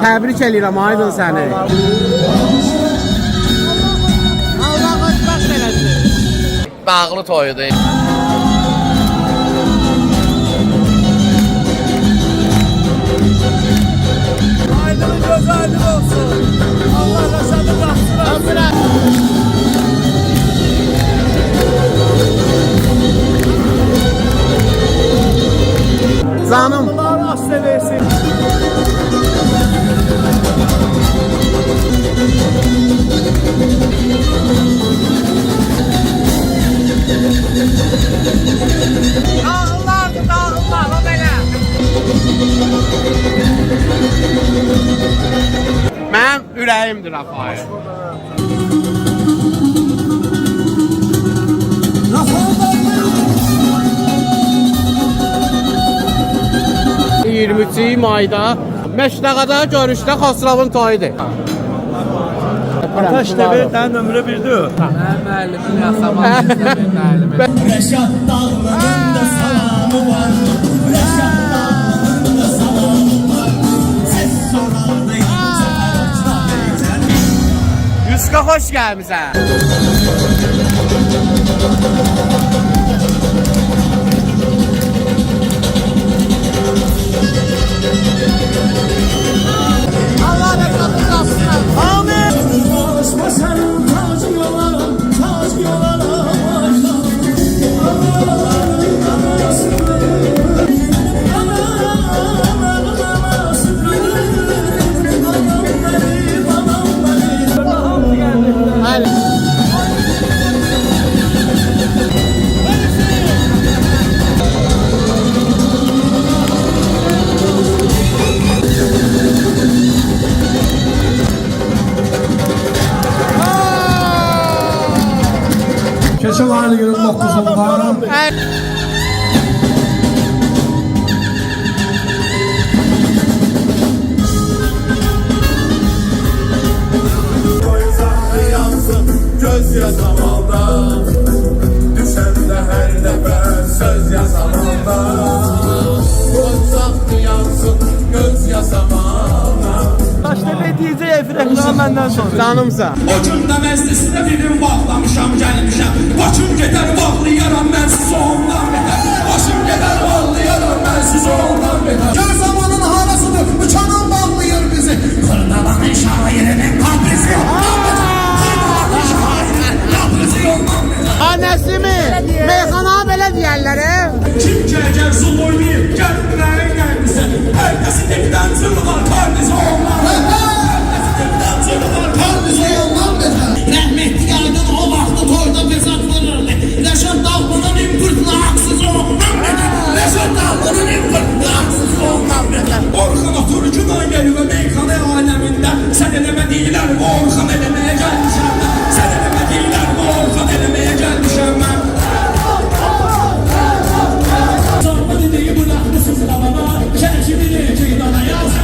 Təbrik edirəm Aydın səni. Allah xoşbəxt eləsin. Bağlı toyudur. Aydın gözəl olsun. Allah rəşadı qalsın. Canım. Allah size versin. Dağıllar o belə. Mənim ürəyimdir Rafael. Rafael 23 mayda Məşdəqada görüşdə Xosrovun toyudur. Ataş TV'den ömrü bildi. Müəllimin yasaman Reşat dağlarında salamı var. Reşat dağlarında salamı var. Ses sorardayım sefer açma. Yuska xoş gəlmisən. Allah rəşadını qalsın. Amin. Konuşma sen tacı yolarım, tacı yolarım. Keçən ayın 29-unda Göz yazamanda düşende her nefes söz yazamanda Uzak yansın göz yazamanda Ataş TV DJ Efrekran benden sonra. Canımsa. O gündə məclisdə bilim bağlamışam, gəlmişəm. Başım gedər bağlayaram, mən siz ondan betər. Başım gedər bağlayaram, mən siz ondan betər. Gör zamanın harasıdır, bu çanan bağlayır bizi. Kırdalanın şairinin kaprisi ondan betər. Kırdalanın şairinin kaprisi ondan betər. Annesi mi? Meyxana belə deyərlər. Kim ki əgər zul oynayır, gəlmələrin gəlmişsə. Hər kəsi təkdən cırılar, kardizi ondan betər. Rahmetli Aydın o vaxtı toyda bezat vururdu. Reşat Dağlı'nın impırtına haksız olmam dedi. Reşat Dağlı'nın impırtına haksız olmam dedi. Orxan otur günan gəlir və meyxana aləmində. Sən eləmədiklər bu Orxan eləməyə gəlmişəm mən. Sən eləmədiklər bu Orxan eləməyə gəlmişəm mən. Sorma dediyi bıraxmışsınız babama. Şərkini ceydana yazır.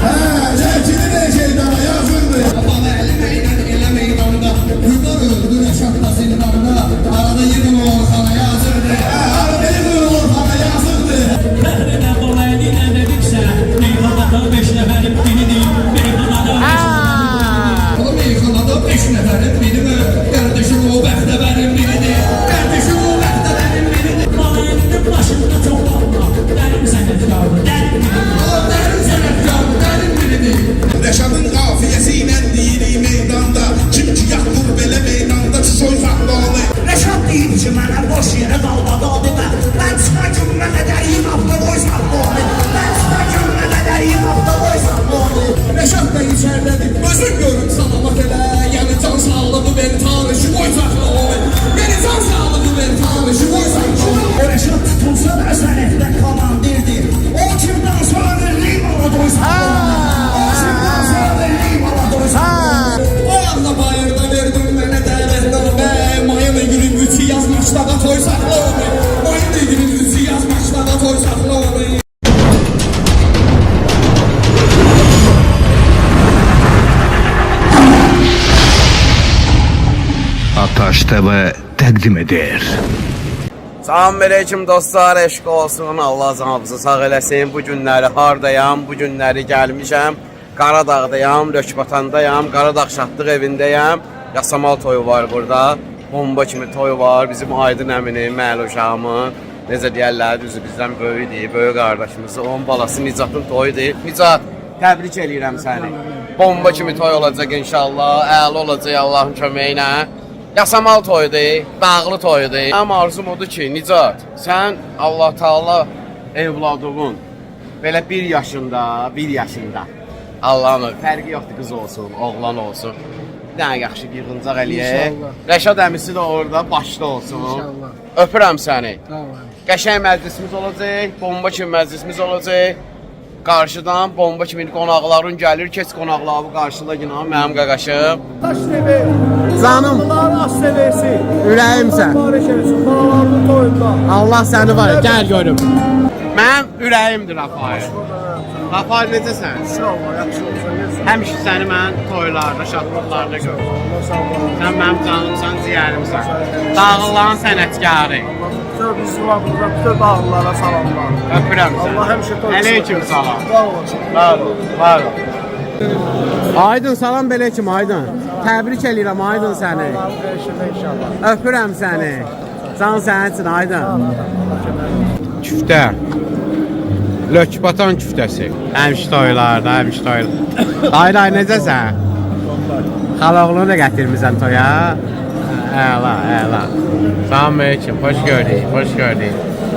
Şərkini ceydana yazırdı. Baba elə meydanda. Hüdar öldü Reşat da zindanda. Arada yedi Orhan'a yazırdı. Arada yedi Orhan'a yazırdı. Bəhrənə dolaydı nə dediksə. Meyxanada 5 nəfərin biridir. Meyxanada 5 nəfərin Bu meyxanada 5 nəfərin biri mi? Kardeşim o bəxtəbərin biridir. Kardeşim o bəxtəbərin biridir. Balayının başında çox qalma. Dərim sənətkarı, dərim biridir. Dərin sənətkar, dərin biridir. Reşadın kafiyesi ilə deyirik meydanda Kim ki yaxdır belə meydanda çiçoy zaxdalı Reşat deyir ki mənə boş yerə qalmadı o demə. Mən çıxacım nə qədəriyim avtoboy saxladı. Mən çıxacım nə qədəriyim avtoboy saxladı. Reşad da içərdədir özün görüm salamat elə Yəni can sağlığı ver tanışı boy zaxdalı Beni can sağlığı ver tanışı boy zaxdalı Reşat tutulsa da sənətdə komandirdir. O kimdən sonra verliyim avtoboy saxladı. O kimdən sonra verliyim avtoboy saxladı. O yanda bayırda verdim mənə dəvətdən və Mayın günün 3'ü yazmışda da toy saxladı Mayın günün 3'ü yazmışda da toy saxladı Ataş TV təqdim edir. Salam aleyküm dostlar, eşq olsun. Allah canınızı sağ eləsin. Bu günləri hardayam, bu günləri gəlmişəm. Qaradağdayam, Lökbatandayam, Qaradağ Şahdlıq evindəyəm. Yasamal toyu var burada. Bomba kimi toy var. Bizim Aydın əminin, məhəll uşağımın. Necə deyərlər, düzü bizdən böyüdür, böyük qardaşımız. Onun balası Nicatın toyudur. Nicat, təbrik eləyirəm səni. Bomba kimi toy olacaq inşallah. Əla olacaq Allahın köməyi ilə. Yasamal toyudur, dağlı toyudur. Mənim arzum odur ki, Nicat, sən Allah Taala evladığın belə 1 yaşında, Allah'ın fərqi yoxdur, qız olsun, oğlan olsun. Bir dənə yaxşı bir yığıncaq eləyək. Rəşad əmisi də orada başda olsun. Öpürəm səni. Qəşəng məclisimiz olacaq, bomba kimi məclisimiz olacaq. Qarşıdan bomba kimi qonaqların gəlir, keç qonaqları qarşıla yine mənim qaqaşım. Taş TV. Canım. Az sevesi. Ürəyimsən. Barış olsun. Balalarının toyunda. Allah səni var, gəl görüm. Mənim ürəyimdir Rafael. Rafael necəsən? Sağ ol, yaxşı olsun. Həmişə səni mən toylarda, şadlıqlarda görürəm. Sən mənim canımsan, ciyərimsən. Dağlıların sənətkarı. Bütün bizim burada bütün dağlılara salamlar. Öpürəm səni. Allah həmişə toy. Aleyküm salam. Sağ olasın. Var ol, var ol. Aydın salam belə kim Aydın? Təbrik eləyirəm Aydın səni. İnşallah. Öpürəm səni. Can sənsin Aydın. Küftə. Lökbatan küftəsi. Həmişə toylarda, həmişə toylarda. Ay necəsən? Xaloğlunu da gətirmisən toya. Əla, əla. Salam aleyküm, xoş gördük, xoş gördük.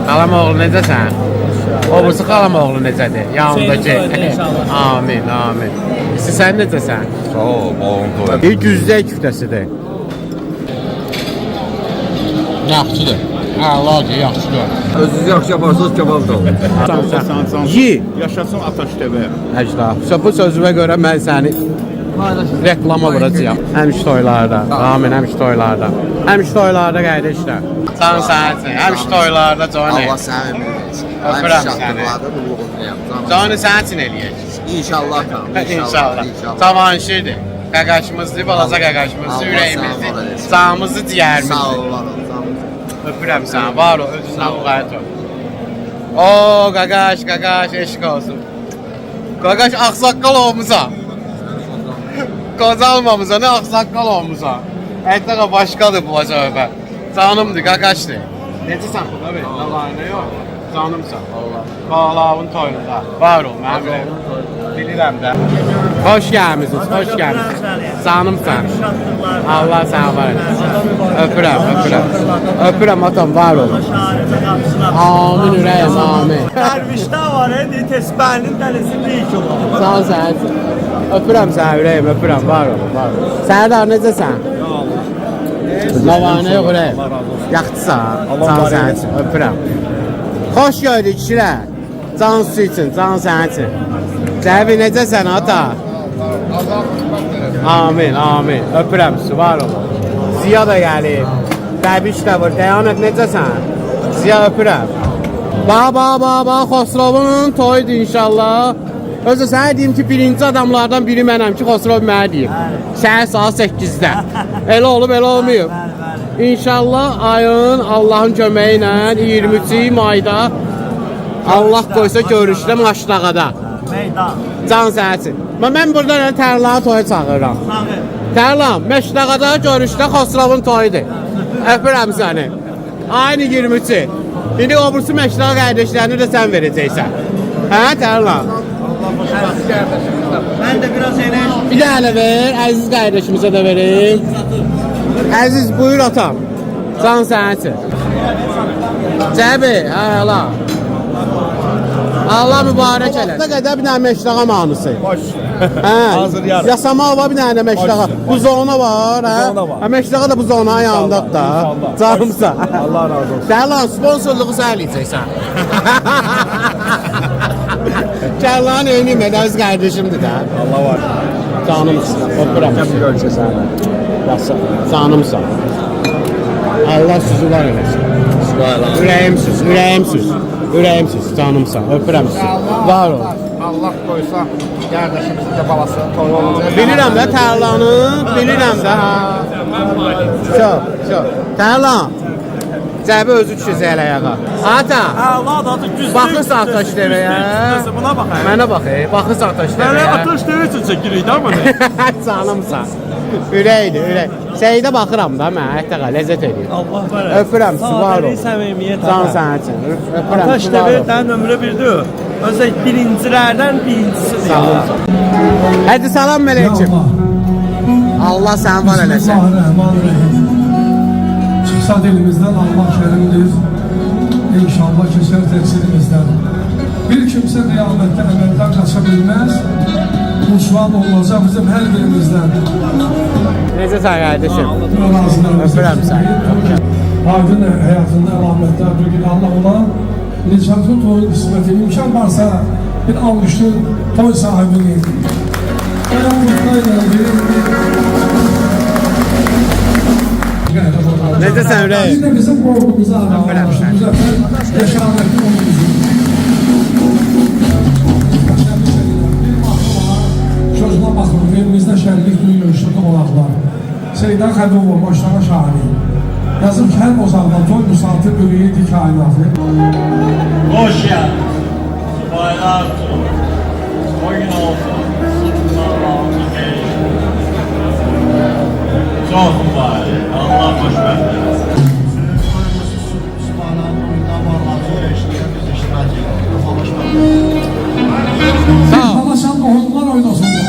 Xalam oğlu necəsən? Obusu xalam oğlu necədir? Yanımdakı. Amin, amin. Sən necəsən? Sağ ol, oğlum toy. Bir güzdə küftəsidir. Yaxşıdır. Əladır, yaxşıdır. Özünüz yaxşı yaparsınız, kebab da olur. Yi. Yaşasın Ataş TV. Əcda. Bu sözümə görə mən səni reklama vuracağam. Həmişə toylarda. Amin, həmişə toylarda. Həmişə toylarda qardaşlar. Can sənsin. Həmişə toylarda Cani. Allah səni ömür versin. Öpürəm səni. Cani sənsin eləyək. İnşallah. İnşallah. Cavanşirdir. Qaqaşımızdır, balaca qaqaşımızdır, ürəyimizdir. Canımızdır, ciyərimizdir. Sağ ol, var ol. Öpürəm səni, var ol, özündən müqayət ol. Oo, qaqaş, eşq olsun. Qaqaş, ağsaqqal olmusan. Qocalmamıza, nə ağsaqqal olmusan. Ətləqə başqadır bu acaba. Canımdır, qaqaşdır. Necəsən bu da belə? Nə var, nə yox? Canımsan. Bağlavın toyunda. Var ol, mənim bilirəm də. Hoş gəlmişsiniz, hoş gəlmişsiniz. Canımsan. Allah səni var etsin. Öpürəm, öpürəm. Öpürəm atam, var ol. Amin ürəyim, amin. Dərvişdə var, tesbəhinin dəlisi büyük olur. Sağ ol sənsin. Öpürəm səni ürəyim, öpürəm, var ol, var ol. Sərdar necəsən? Lavanə yox ürəyim. Yaxçısan, can sənsin, öpürəm. Xoş gördük kişilər. Can su için, can sənin üçün. Cəbi necəsən ata? Amin, amin. Öpürəm, su var ol. Ziya da gəlib. Dəbiş də var. Dəyanət necəsən? Ziya öpürəm. Bax, Xosrovun toyudur inşallah. Özü sənə deyim ki, birinci adamlardan biri mənəm ki, Xosrov mənə deyim. Səhər saat 8-də. Elə olub, elə olmayıb. İnşallah ayın Allahın köməyi ilə 23 mayda Allah qoysa görüşdə Maşdağada. Meydan. Can sənsin. Mən burada Tərlanı toya çağırıram. Tərlan, Maşdağada görüşdə Xosrovun toyudur. Öpürəm səni. Aynı 23. İndi obursu Maşdağa qardaşlarını da sən verəcəksən. Hə Tərlan? Ben de biraz enerji. Bir dənə ver, əziz qardaşımıza da verim. Əziz buyur atam. Can sənsin. Cəbi, Allah. Allah mübarək eləsin. Ne qədər bir dənə Məşdağa mahnısı. Hazır yarın. Yasamal var bir dənə Məşdağa. Buzona var, hə? Məşdağa da buzona yanındaq da. Canımsa. Allah razı olsun. Dərlan sponsorluğu sən eləyəcəksən. Dərlan eyniyim, öz qardaşımdır da. Allah var. Canımsın. Öpürəm. Görüşürüz. Canımsan. Allah sizi var eləsin. Ürəyimsiz, ürəyimsiz. Ürəyimsiz, canımsan. Öpürəm sizi. Var ol. Allah koysa kardeşimizin de balasının toyu olacak. Bilirəm də Tərlanı, bilirəm də. Çox. Tərlan. Cəbi özü düşəcək elə yağa. Ata, Allah da güclü. baxırsa Ataş TV-yə. Buna bax. Mənə bax, baxırsa Ataş Mən TV-yə. Ataş TV üçün çəkirik də bunu. Canımsan. Ürəkdir, ürək. Seydə baxıram da mən, hətta ləzzət edir. Allah var. Öpürəm, var ol. Səmimiyyət. Can sənin üçün. Öpürəm, Ataş var ol. TV-dən nömrə 1-dir. Özək birincilərdən birincisidir Sağ ol. ya. Hadi salam mələkim. Allah səni var eləsin. Bismillahirrahmanirrahim. Çıksa dilimizden Allah kerimdir. İnşallah keser tefsirimizden. Bir kimse kıyamette emelden kaçabilmez. Musuat olacak bizim her birimizden. Necəsən qardaşım? Razılarımızı Öpürəm səni. Aydın hayatında rahmetler bugün Allah olan Necat'ın toy kısmeti imkan varsa bir almıştı toy sahibini. Ben mutluyum. Necəsən ürək? Biz de bizim borcumuzu almıştık. Müzeffer yaşamakta olmuşuz. Bir mahkum var. Çocuğuna bakın. Evimizde şerlik duyuyor. Şurada olanlar. Seydan Xədovov başlama şahidi. Yazım ki her ozalda toy müsaltı ürüyüydü kainatı. Hoş geldin. Baylar olsun. Oyun olsun. Allah'ın gelişi. Çok mübarek. Allah hoşbeht eylesin. Çalışan oyunlar oynasınlar.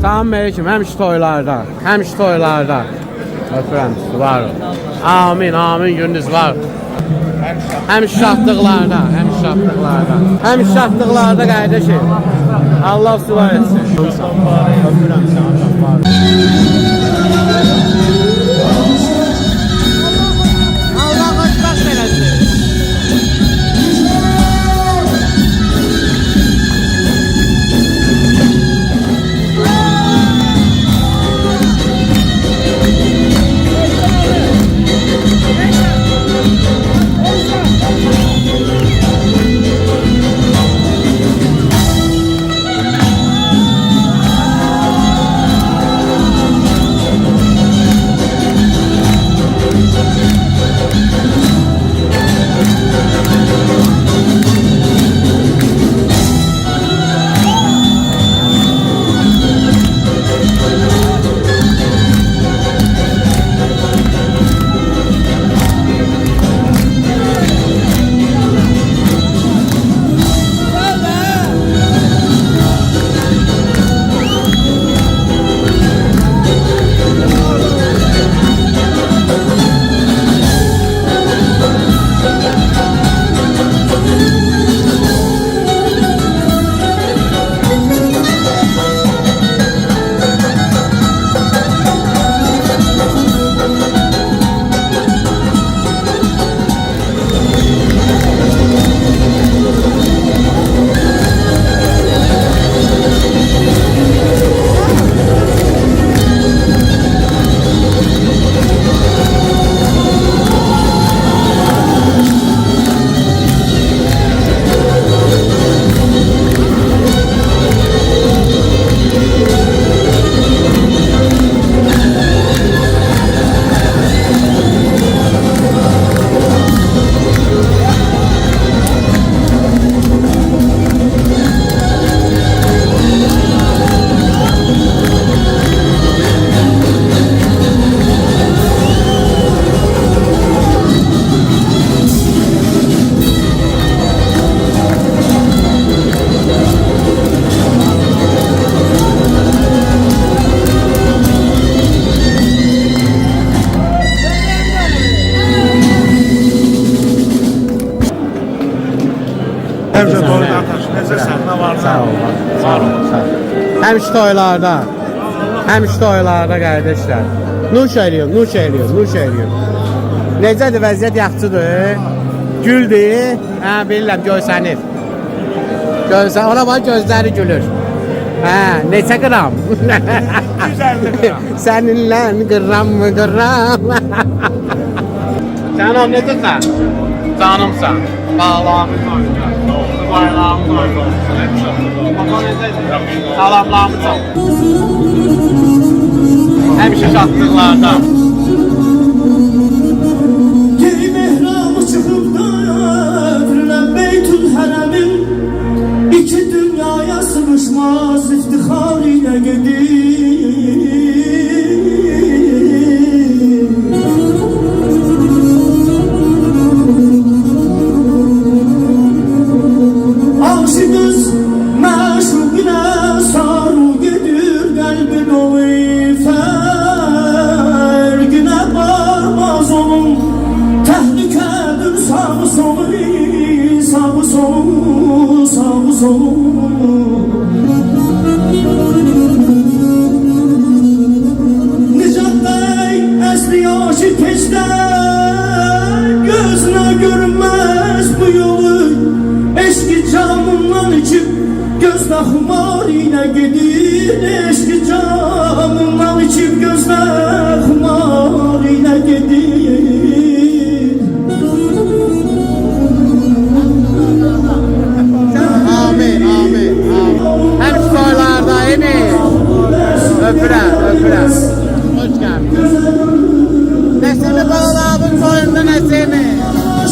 Salam mələkəm, həmişə toylarda, həmişə toylarda. Öpürəm sizi, var ol. Amin, amin, gününüz var. Həm şadlıqlarda, həm şadlıqlarda. Həm şadlıqlarda qardaşım. Allah suvar etsin. Öpürəm səni. Allah xoşbəxt eləsin. Həmşə toyda ataş, necəsən, nə var? Sağ ol, sağ ol, sağ ol. Həmişə toylarda, həmişə toylarda qardaşlar. Nuş eləyin, nuş eləyin, nuş eləyin. Necədir vəziyyət, yaxşıdır? Güldür, hə, bilirəm, görsənir. Görsən, ona bax, gözləri gülür. Hə, neçə qram? 150 qram. Səninlə qıram mı, qıram? Sən o necəsən? Canımsan. Bağlamı koyacaq. Bayrağımı koyacaq. Baba necədir? Salamlarımı çal. Həmişə şadlıqlarda. Geri mehramı çıkıp da övrülen Beytül Herem'in iki dünyaya sığışmaz iftihar ile gelir. Aşıkız məşuqinə saru gedir qəlbin o fərqinə varmaz onun təhlükədir sağı solu, sağı solu, sağı solu. Nicat Bey əsli aşık keçdə gözünə görünməz bu yolu. Eşki camından içip gözle humar ile gedir. Eşki camından içip gözle humar ile gedir. Amin, amin, amin. Hem soylarda emin. Öpürəm, öpürəm. Hoş geldin. Nesimi bağladın soyunda Nesimi?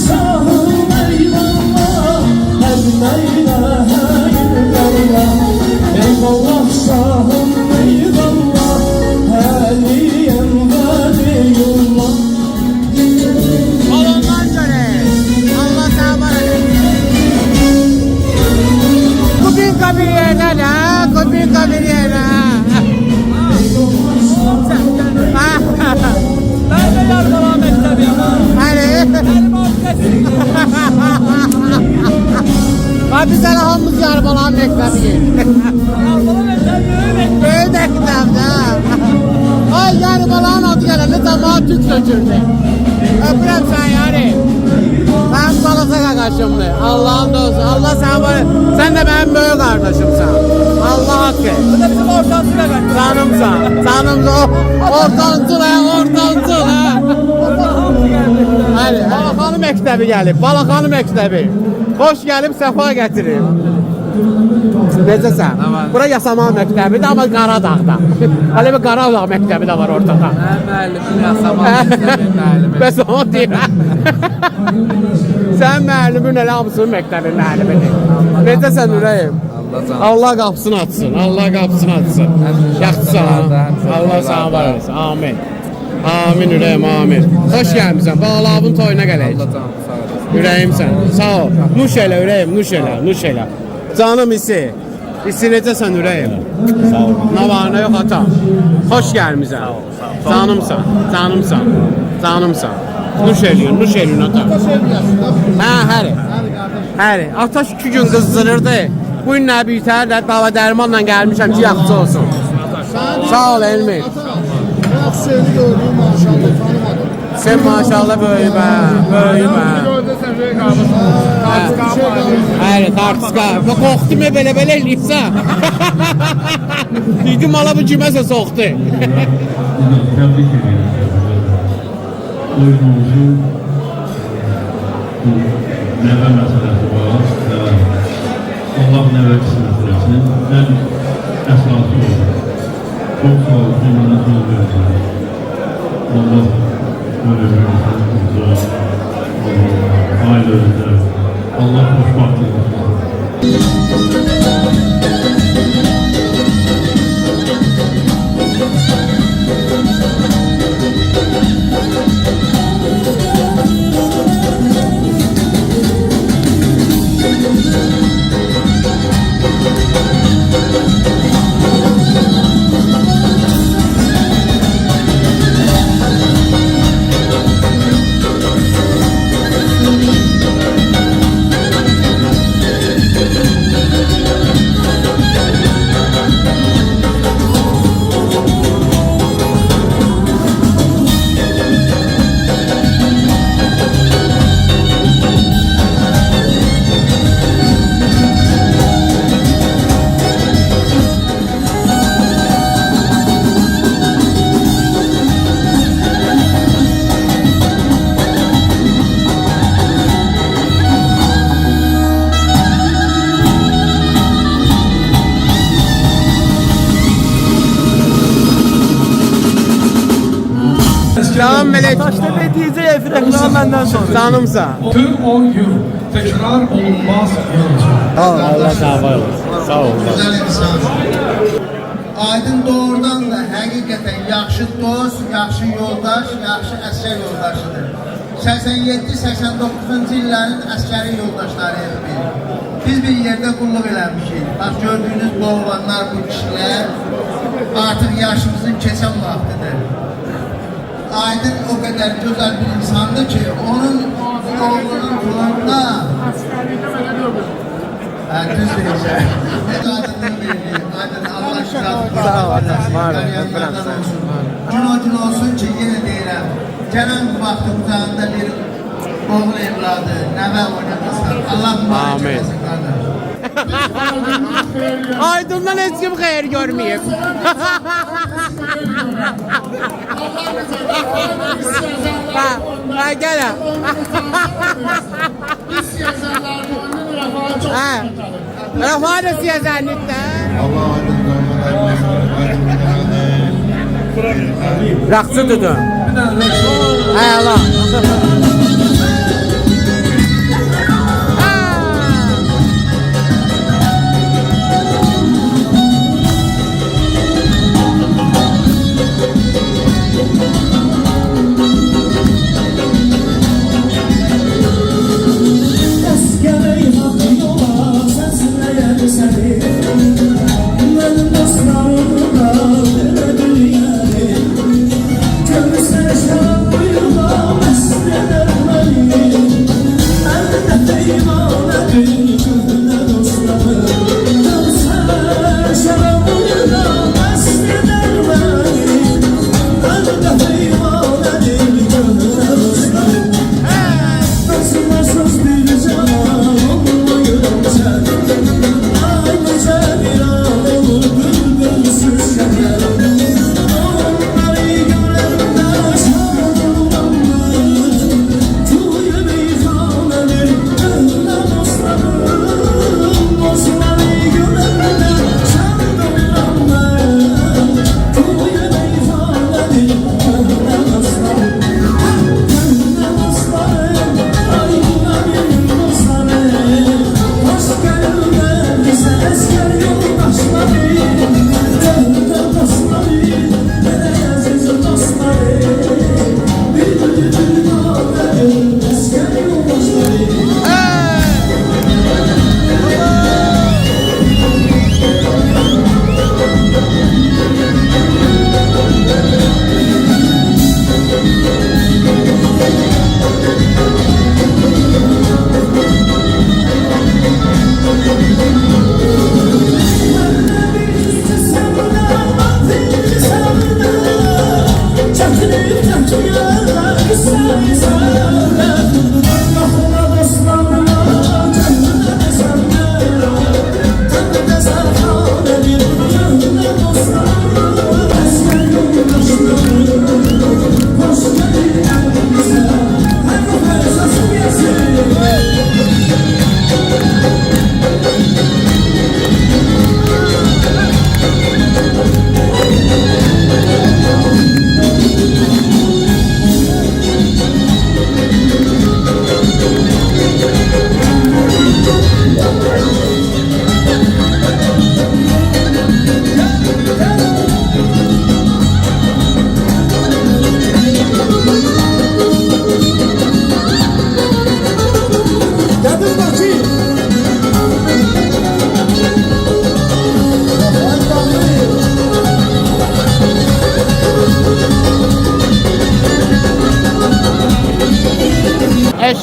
Şahım eyvallah, her ilahe illallah. Eyvallah şahım eyvallah, her ilahe gələndə cəmaat tük tökürdü. Öpürəm sən yani. Mənim balasa qaqaşımdır. Allah'ın dostu. Allah sən var. Sən də mənim böyük qardaşımsan. Allah haqqı. Bu da bizim ortancı qaqaş. Canımsan. Canımsan. Ortancıl ha. Ortancıl ha. Bəli, Balaxanı məktəbi gəlib. Balaxanı məktəbi. Xoş gəlib, səfa gətirib. Necəsən? Bura Yasamal məktəbidir, amma Qaradağda. Hələ bir Qaradağ məktəbi də var ortada. Müəllimin Yasamal müəllimi. Bəs o deyirəm. Sən müəllimin elə hamısının məktəbi müəllimidir. Necəsən Ürəyim? Allah qapısını açsın. Allah qapısını açsın. Yaxşısan. Allah sana var olsun. Amin. Amin Ürəyim, amin. Xoş gəlmişsən. Bağlavın toyuna gələk. Ürəyimsən. Sağ ol. Nuş elə Ürəyim, nuş elə, nuş elə. Canım isi. İsi necəsən Ürəyim? Sağ ol. Nə var, nə yox ata. Xoş gəlmişsən. Canımsan, canımsan, canımsan. Nuş eləyin, nuş eləyin ata. Hə, həri. Həri. Ata 2 gün qızdırırdı. Bu gün nə bitər də dava dərmanla gəlmişəm ki, yaxşı olsun. Sağ ol Elmi. Seni gördüm maşallah tanımadım. Sen maşallah böyüyüb hə, böyüyüb hə. Hayır, tartışqa. Bu qorxdum belə eləyibsə. Dedim ala bu kiməsə soxdu. Tebrik ediyorum. Oyunumuzu bu nəvə məsələsi var. Allah nəvəçisini sürsün. Ən əsası olur. Çok sağ olun. Bana söz verdiniz. Allah ölümünüzü ailenize Allah hoşbahtlık olsun. Canım melek. Taştepe DJ Efir ekran benden sonra. Canımsa. Tüm 10 yıl tekrar olunmaz yılca. Allah sağ ol. Sağ ol. Güzel insan. Aydın doğrudan da həqiqətən yaxşı dost, yaxşı yoldaş, yaxşı əsgər yoldaşıdır. 87-89-cu illərin əsgəri yoldaşlarıyıq biz. Biz bir yerdə qulluq eləmişik. Bax gördüyünüz bu oğlanlar, bu kişilər artıq yaşımızın keçən vaxtıdır. Aydın o kadar güzel bir insandı ki onun oğlunun kulağında düz diyeceğim. Aydın'ın birliği, Aydın Allah şiratı Sağ ol, var gün olsun ki yine deyirəm. Gələn bu vaxtı uzağında bir oğul evladı, nəvə oynadırsan. Allah mübarək eləsin qardaş. Aydın'dan heç kim xeyir görməyib. Ha, gələ. Rəfa da siyasənlikdə. Raqçı tutun. Hə, Allah. Sen buyurma mesnede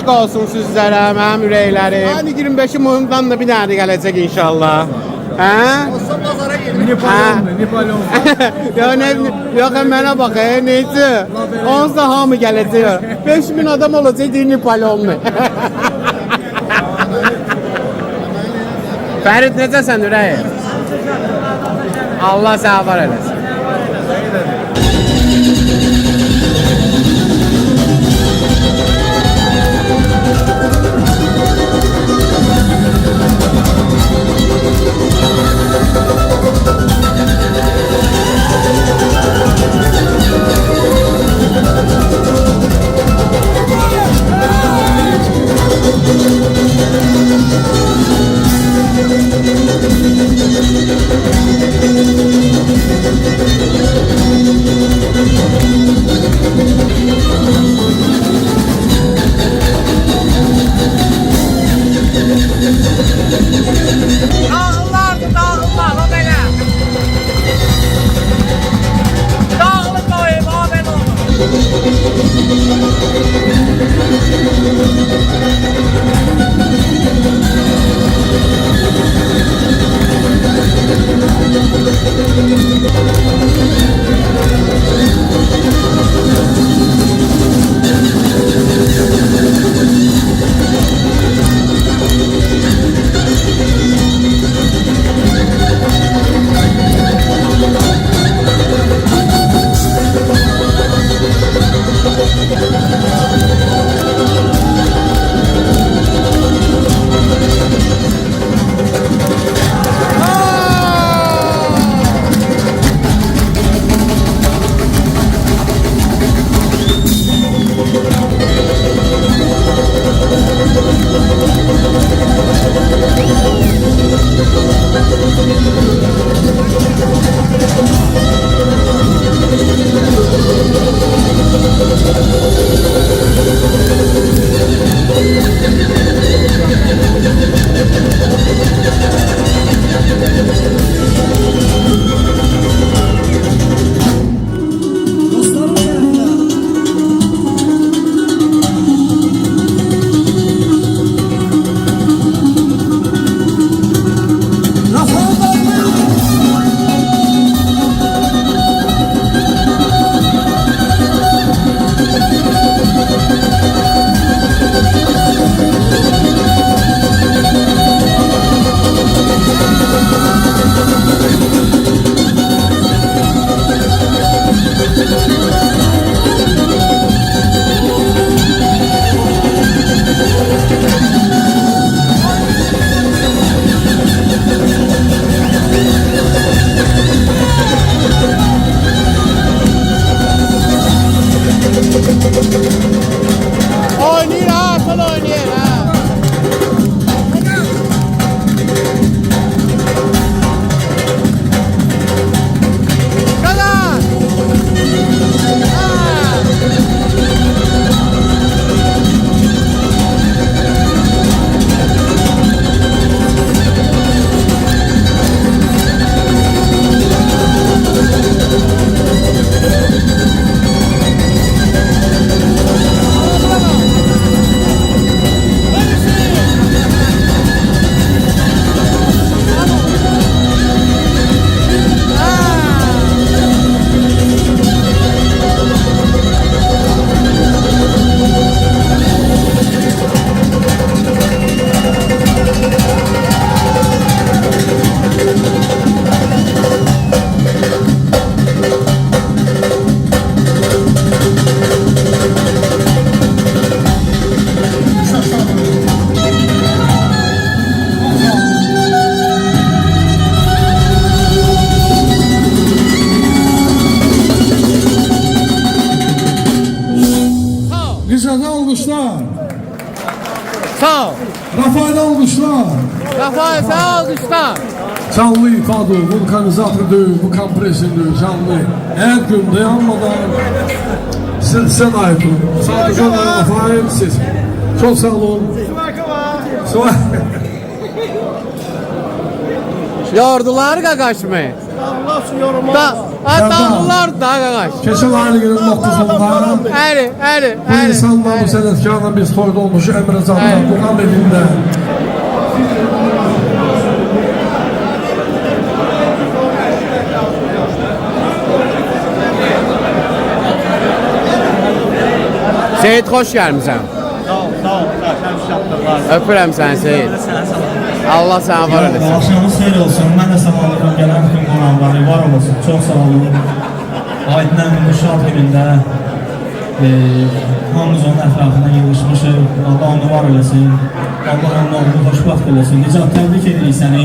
Aşk olsun sizlərə, mənim ürəklərim. Hani 25 Mayımdan da bir dənə də gələcək inşallah. Hə? Yox, mənə bax, necə? Onsuz da hamı gələcək. 5000 adam olacaq, deyir Napoleonlu. Fərid, necəsən ürəyim? Allah sənə var eləsin. alkışlar. Sağ ol. Rafael alkışlar. Rafael sağ ol usta. Canlı ifadə, vulkanizatordur, bu kompresordur, canlı. Hər gün dayanmadan sizə ait olun. Sadəcə Rafael siz. Çox sağ olun. Yordular qaqaş mı? Allah şu yoruma. Dağlar da qaqaş. Keçən ayın 29'unda Əri. bu insanla, bu sənətkarla biz toyda olmuşuq Əmrəcan'da, Buqam evində. Seyid, xoş gəlmişsən. Sağ ol, qəşəng şahtarlar. Öpürəm səni Seyid. Allah sənə var eləsin. Axşamınız xeyir olsun. Mən də salamlayıram gələn bütün qonaqları. Var olsun. Çox sağ olun. Aydın əminin şad günündə hamımız onun ətrafına yığışmışıq. Allah onu var eləsin. Allah onun oğlunu xoşbaxt eləsin. Nicat, təbrik edirik səni.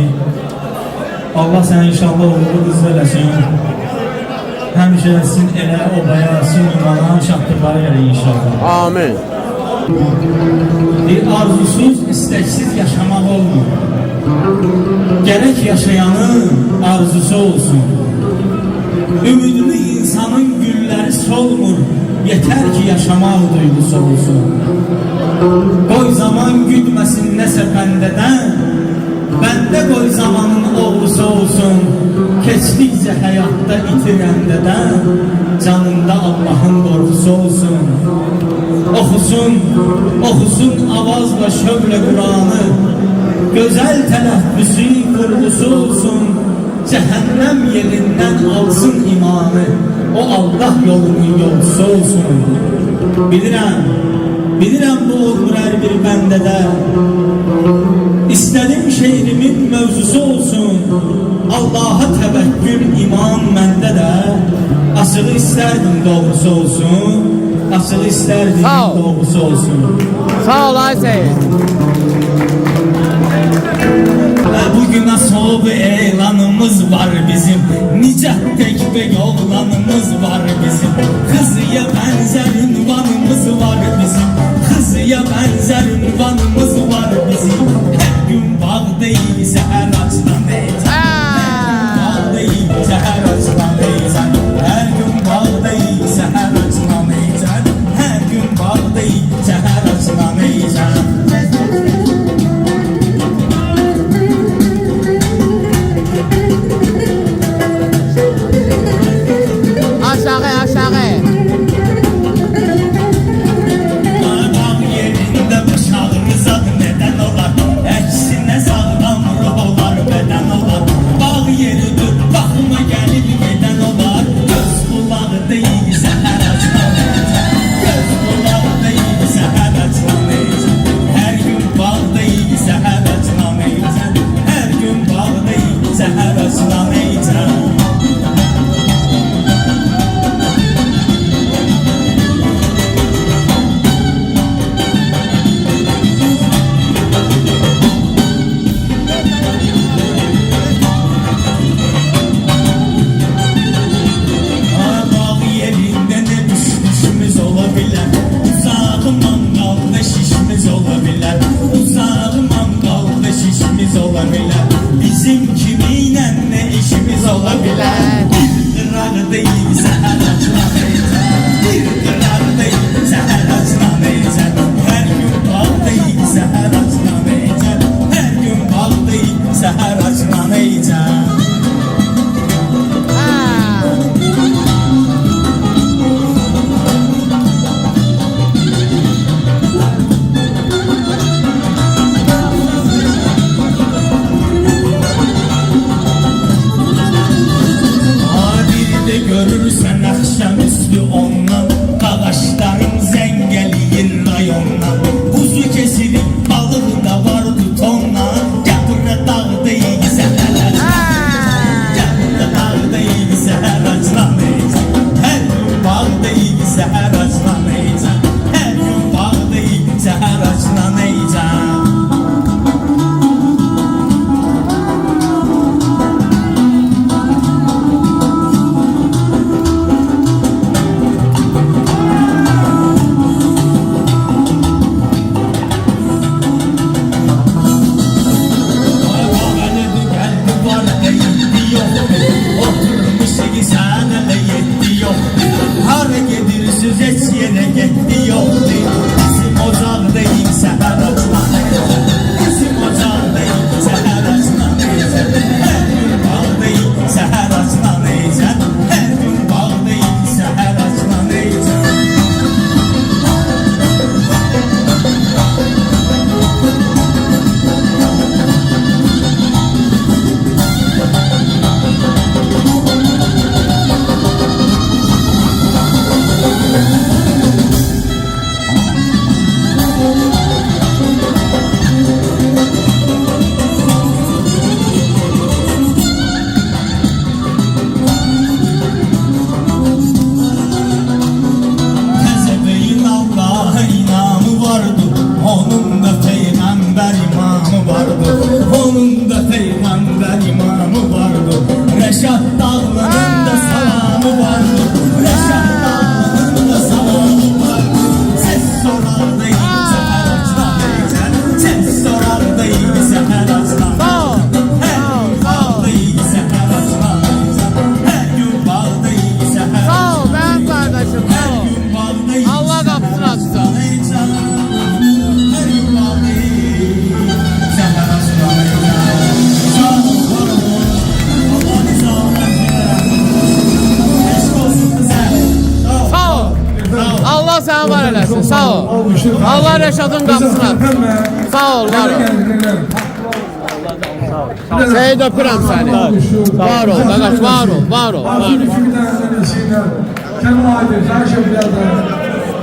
Allah səni inşallah uğurlu qızı eləsin. Həmişə sizin elə, obaya, sizin ümana, şahtarları gəlir inşallah. Amin. Arzusuz, istəksiz yaşamaq olmur. Gərək yaşayanın arzusu olsun. Ümidli insanın gülləri solmur. Yetər ki yaşamaq duygusu olsun. Qoy zaman güdməsin nəsə bəndədən. Bəndə qoy zamanın oğlusu olsun. Keçdikcə həyatda itirəndədən. Canında Allah'ın qorxusu olsun. Oxusun avazla şövlə Qur'anı. Gözəl tələffüsü, qurğusu olsun. Cəhənnəm yerindən alsın imanı. O Allah yolunun yolcusu olsun. Bilirəm bu olur hər bir bəndədə. İstədim şehrimin mövzusu olsun. Allah'a təvəkkül, iman məndə də. Asılı istərdim doğrusu olsun. Asılı istərdim doğrusu olsun. Sağ ol ay Seyid. Bugün asıl elanımız var bizim. Nicat tekbek oğlanımız var bizim. Kızıya benzer ünvanımız var bizim. Kızıya benzer ünvanımız var bizim. Her gün bağdayız her açtan deyəcəm. Bağdayız her açtan deyəcəm. Her gün bağdayız her açtan deyəcəm. Her gün bağdayız her açtan deyəcəm. Bizim kiminle ne işimiz olabilir? Bir kırar değilse her açılamayacak. Bir kırar değilse her açılamayacak. Her gün bal değilse her açılamayacak. Her gün bal değilse her açılamayacak. Görürsen akşamüstü ondan Kağaçların zengeliyin rayondan Kuzu kesilip balığı da var tutonla Gapırda dağ değilse her açılamayacak. Gapırda dağ değilse her açılamayacak. Her gün bağ değilse her açılamayacak. Her gün bağ değilse her açılamayacak. Her Tezebeyin Allah'a inanı vardı. Onun da peygamber imamı vardı. Onun da peygamber imamı vardı. Reşat Dağlı'nın da salamı vardı. Reşat Dağlı'nın da salamı vardı. Ses sorardı sefer açtan eyken. Ses sorardı sefer açtan. Her gün bağlı sefer açtan. Her gün bağlı sefer açtan. Sağ ol benim kardeşim. Sağ ol. Allah kapısını açsın. Sağ ol. Allah sana var eləsin. Sağ ol. Allah Rəşadın qapısını aç. Sağ ol, var ol. Seyid öpürəm səni. Var ol, qaqaş, var ol, var ol, var ol.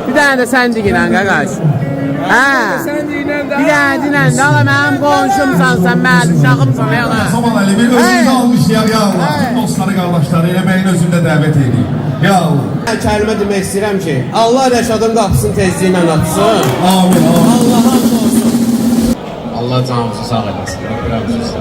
Bir dənə də sən digilən, qaqaş. Hə? Bir dənə dinən də, ala mənim qonşumsan, sən mənim uşağımsan, yana. Saman Ali, bir özünü almışlar ya Allah. Dostları, qardaşları, eləməyin özünü də dəvət edin. Ya Allah. Mən kəlmə demək istəyirəm ki, Allah Rəşadın qapısını tezliylə açsın. Amin, amin. Allah hamd olsun. Allah canımızı sağ eləsin. Öpürəm sizi.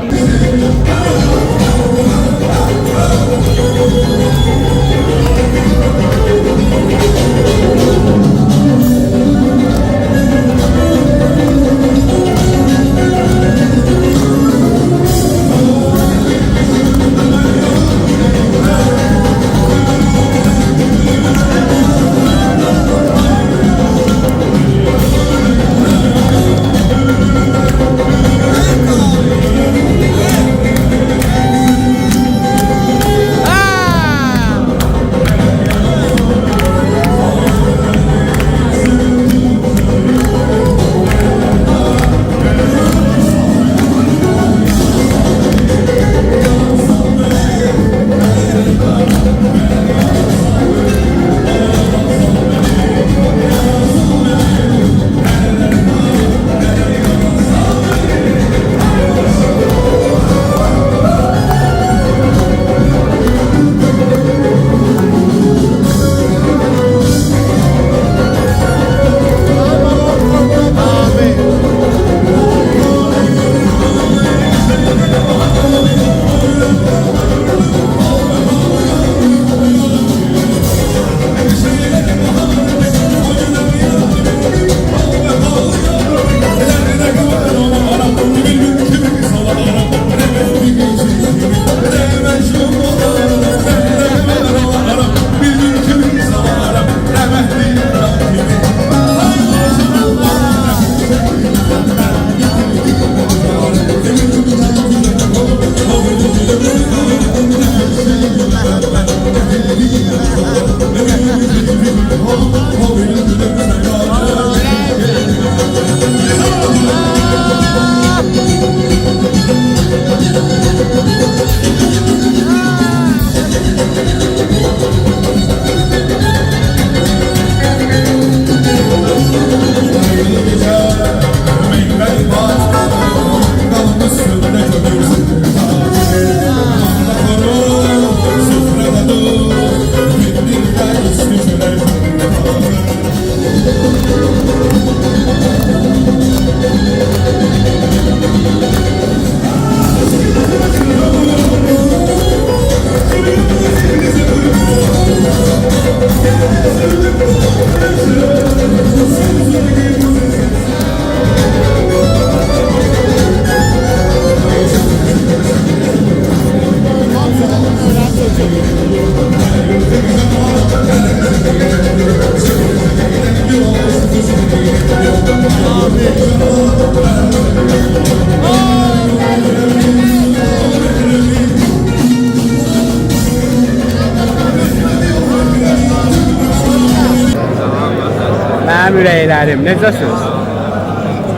Mənim ürəklərim, necəsiniz?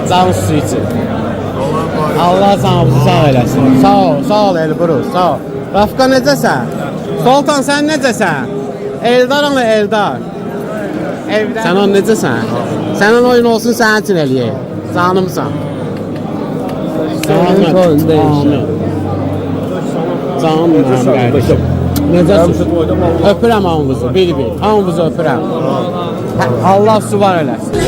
Can su için. Allah canımızı sağ eləsin. Sağ ol Elbrus, sağ ol. Rafqa necəsən? Sultan sən necəsən? Eldar ana Eldar. Sən on necəsən? Sənin oyun olsun, sənin üçün eləyək. Canımsan. Canım. Canım mənim qardaşım. Necəsin? Öpürəm hamınızı, bir-bir. Hamınızı öpürəm. Allah suvar eləsin.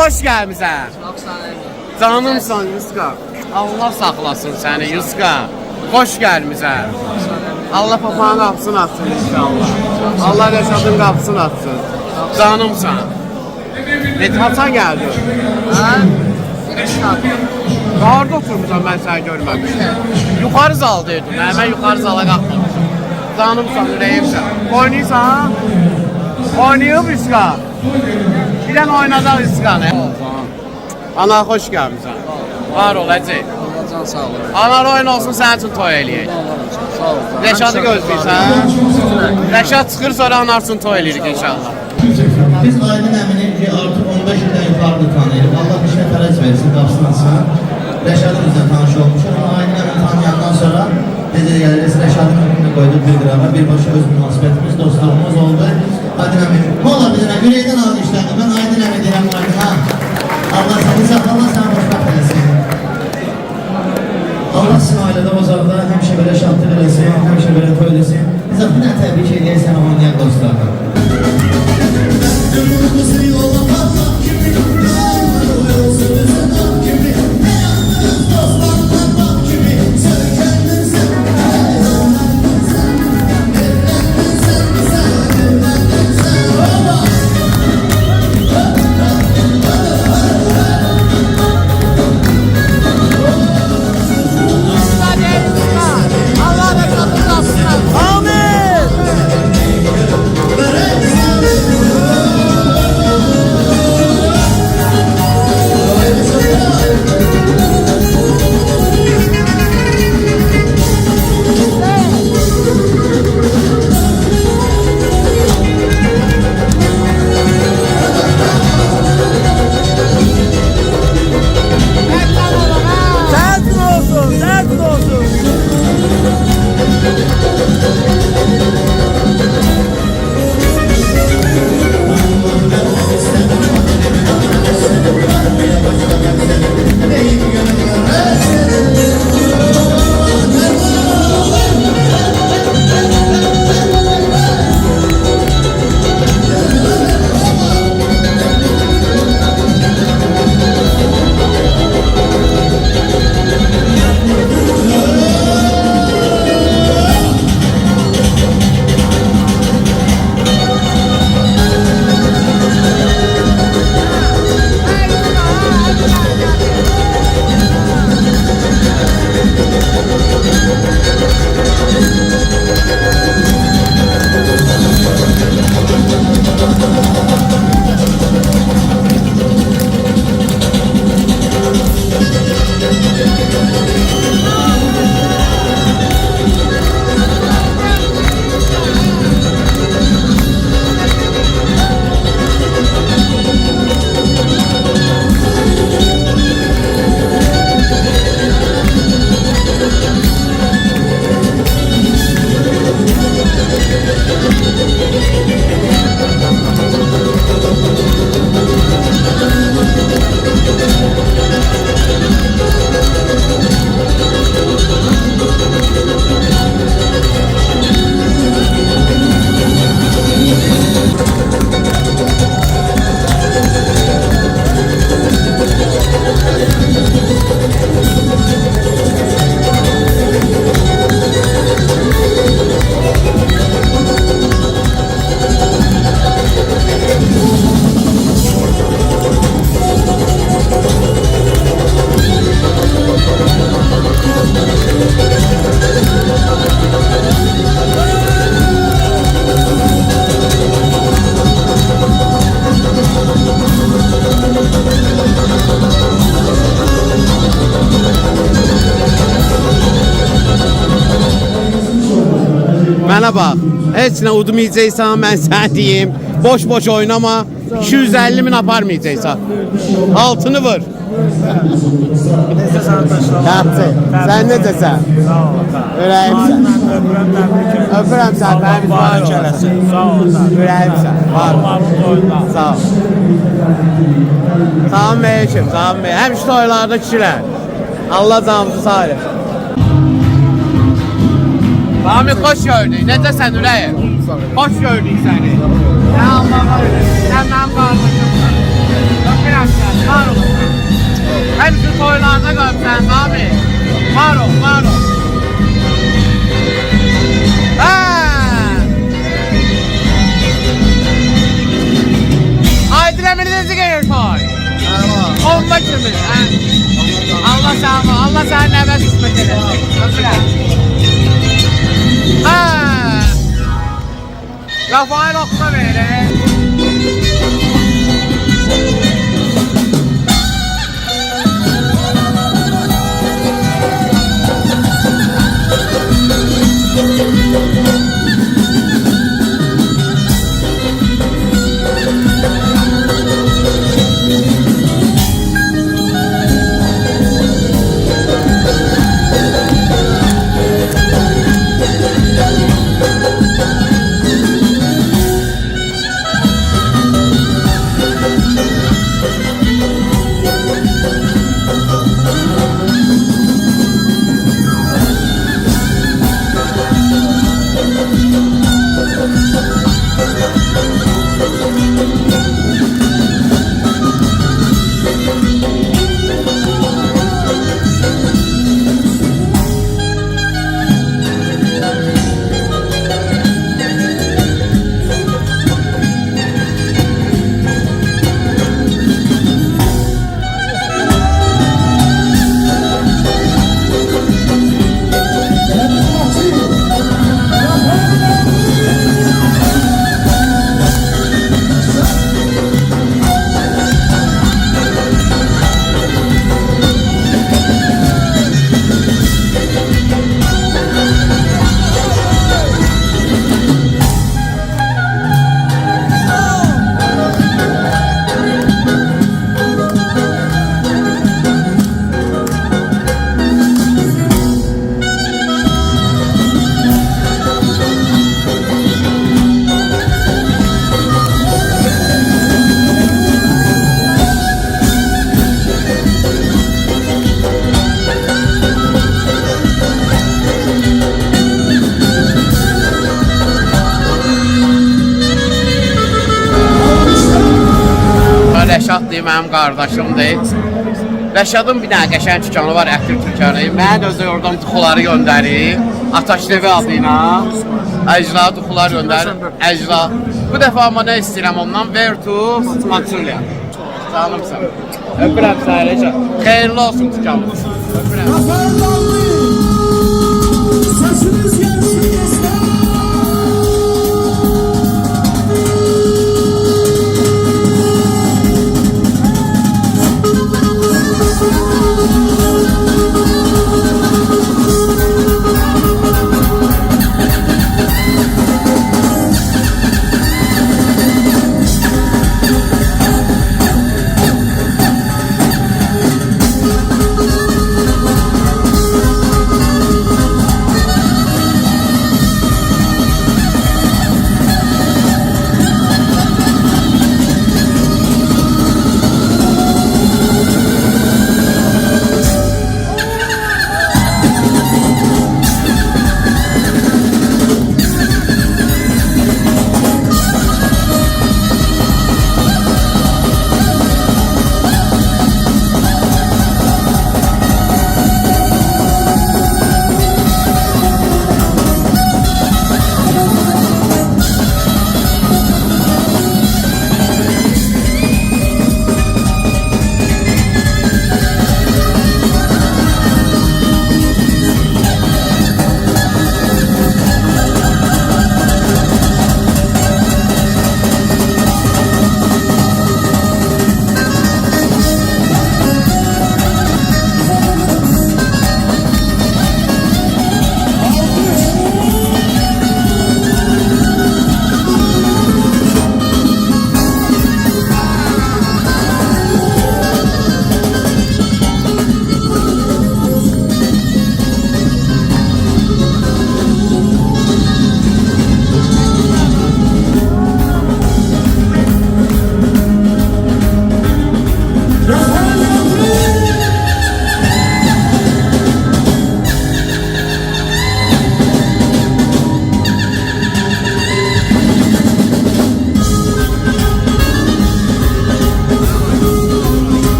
Hoş gelmişsin. Çok sağ olun. Canımsan Yuska. Allah saxlasın səni Yuska. Hoş gelmişsin. Allah papağanın qapısını açsın inşallah. Allah Rəşadın qapısını açsın. Canımsan. Haçan geldi? Ben 2 saat. Harda oturmuşam ben səni görməmişəm. Yuxarı zaldaydım. Mən yuxarı zala qalxmamışam. Canımsan, ürəyimsən. Oynayırsan? Oynayıb iska. Bir dənə oynadaq iskanı. Ana xoş gəlmisən. Var ol, Əcək. Anar oyun olsun, sənin üçün toy eləyək. Rəşadı gözləyirsən? Rəşad çıxır, sonra anar üçün toy eləyirik inşallah. Biz Aydın əmini ki, artıq 15 ildən yuxarıda tanıyırıq. Allah işinə fərəz versin, qapsın açsın. Rəşadın bizlə tanış olmuşuq. Amma Aydın əmini tanıyandan sonra necə gəliriz, Rəşadın önünə qoyduq bir qırama. Birbaşa öz münasibətimiz, dostluğumuz oldu. Aydın əmi, mola bizə, ürəkdən alın işlədi. Mən Aydın əmi deyirəm Aydın, ha? Allah səni sağ, Allah səni xoşbəxt eləsin. Allah sizin ailədə ocaqda həmişə belə şadlıq eləsin, həmişə belə toy eləsin. Biz bir təbrik edəyək sənə oynayan dostlarına. Mənə bax, heç nə udmayacaqsan, mən sənə deyim. Boş-boş oynama, 250 min aparmayacaqsan. Altını vur. Sən necəsən? Ürəyimsən. Öpürəm sən, mənim var eləsin. Ürəyimsən. Sağ ol. Salam meykim, salam meykim. Həmişə toylarda kişilər. Allah canımızı sağ eləsin. Rami hoş gördük. Necəsən ürəyim? Hoş gördük səni. Nə Allah'a öyrəsin. Sən mənim qardaşımsan. Öpürəm sən, var olsun. Həmişə toylarda görmsən, Rami. Var ol, var ol. Aydın Əmini necə gelir toy? Bomba kimi. Allah sağ Rafael Okta verir. Rəşaddır, mənim qardaşımdır. Rəşadın bir dənə qəşəng dükanı var, ətli dükanı. Mənə də özü oradan duxuları göndərir. Ataş TV adı ilə. Əcra duxular göndərir. Əcra. Bu dəfə amma nə istəyirəm ondan? Where to Matulya. Canımsan. Öpürəm səni. Xeyirli olsun dükanı. Öpürəm. Sesiniz gelsin dostlar.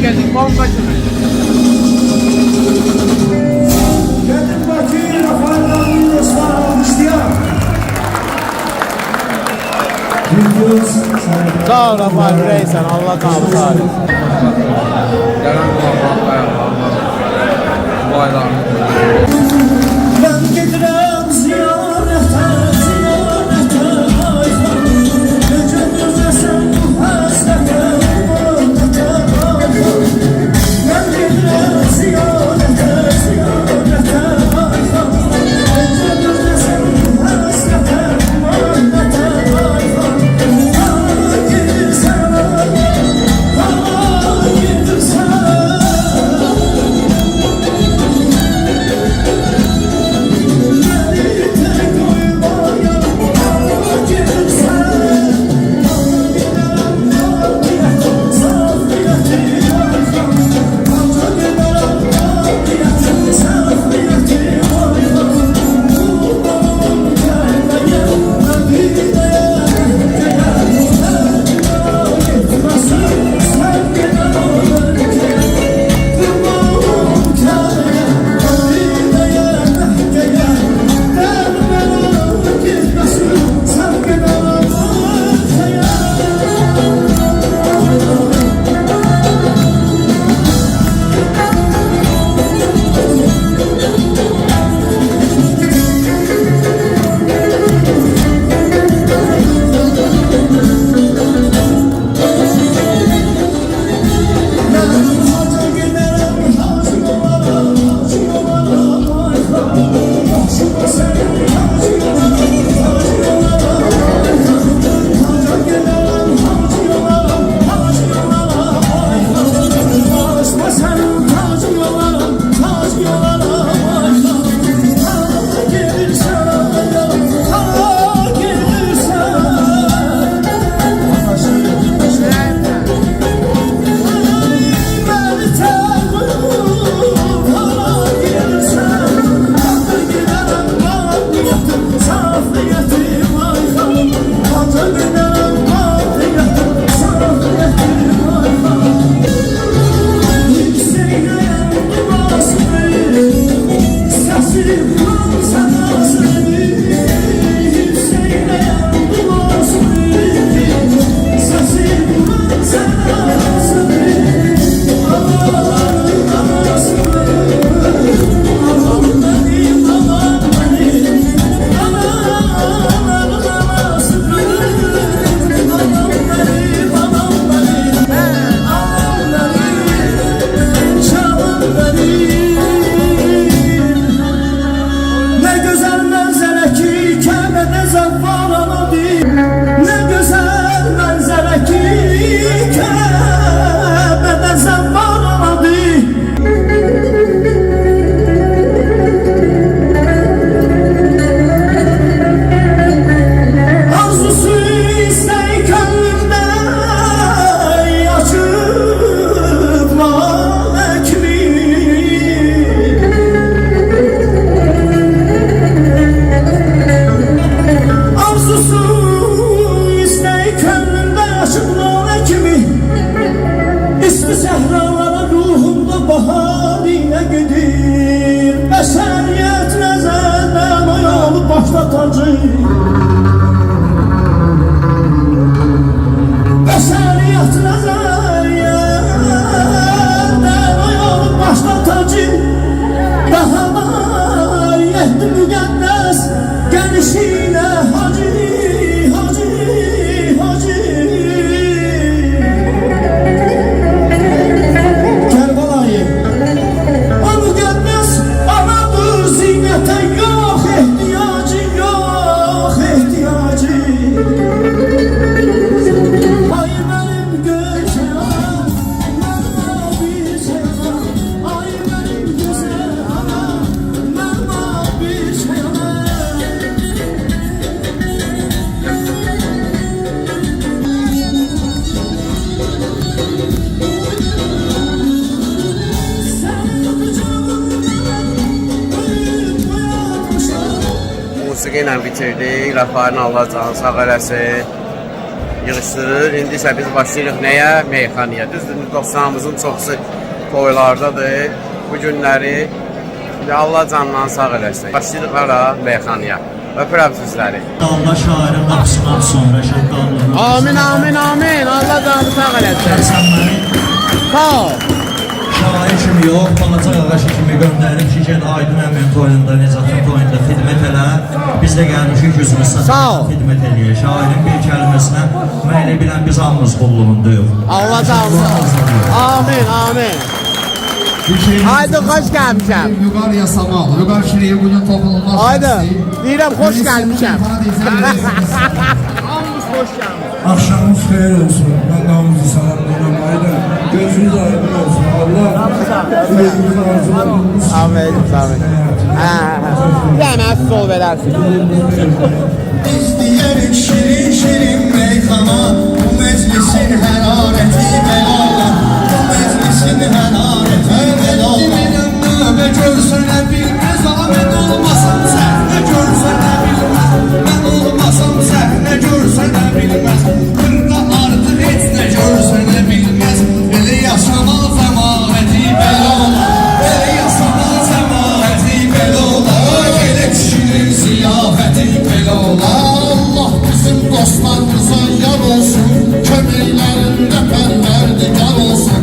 geldik, bomba kimi. Gelin bakayım Rafael'den dostlar almışlar. Sağ ol Rafael Reysen, Allah kabul sağ olun. Ben getirəm ziyarətə, ziyarətə ayxan. Necə gözəsən bu həsrətə, müddətə ayxan. Ben getirəm ziyarətə, ziyarətə ayxan. Necə gözəsən bu həsrətə, müddətə ayxan. Hara gedirsən, hara gedirsən. Musiqi ilə bitirdik. Rafaelin Allah canı sağ eləsin. yığışdırır. İndi isə biz başlayırıq nəyə? Meyxanaya. Düzdür, dostlarımızın çoxusu toylardadır. Bu günləri Allah candan sağ eləsin. Başlayırıq hara? Meyxanaya. Öpürəm sizləri. Allah şairin qapısından sonra şəqqalını. Amin, amin, amin. Allah canını sağ eləsin. Sən məni Sağ ol. şair kimi yox, balaca qardaşı kimi göndərib ki, gəl Aydın əmin toyunda, Necatın toyunda xidmət elə. Biz də gəlmişik yüzümüz Sağ ol. xidmət eləyək. Şairin bir kəlməsinə mən elə bilən biz hamımız qulluğundayıq. Allah canını. Amin, amin. Haydi xoş gəlmişəm. Vüqar yasamal, Vüqar şiriyi bugün toplulmaz. Haydi. Deyirəm xoş gəlmişəm. Akşamınız xeyir olsun. Ben de hamınızı salamlayıram. Haydi. Gözünüz aydın olsun. Allah ümidinizi arzularınız. Amin, amin. Yəni siz ol verərsiniz. Biz diyerik şirin şirin meyxana, bu meclisin hərarəti belala, bu meclisin hərarəti belala. Ve görsene bilmez ama ben olmasam səhne görsene bilmez, ben olmasam səhne görsene bilmez. Kırda artık heç ne görsene bilmez, belə yaşamal zəmanəti belala, belə yaşamal zəmanəti belala. Gerek şirin ziyafəti belala. Allah bizim dostlarımıza yar olsun, köməklərində pərverdigar olsun.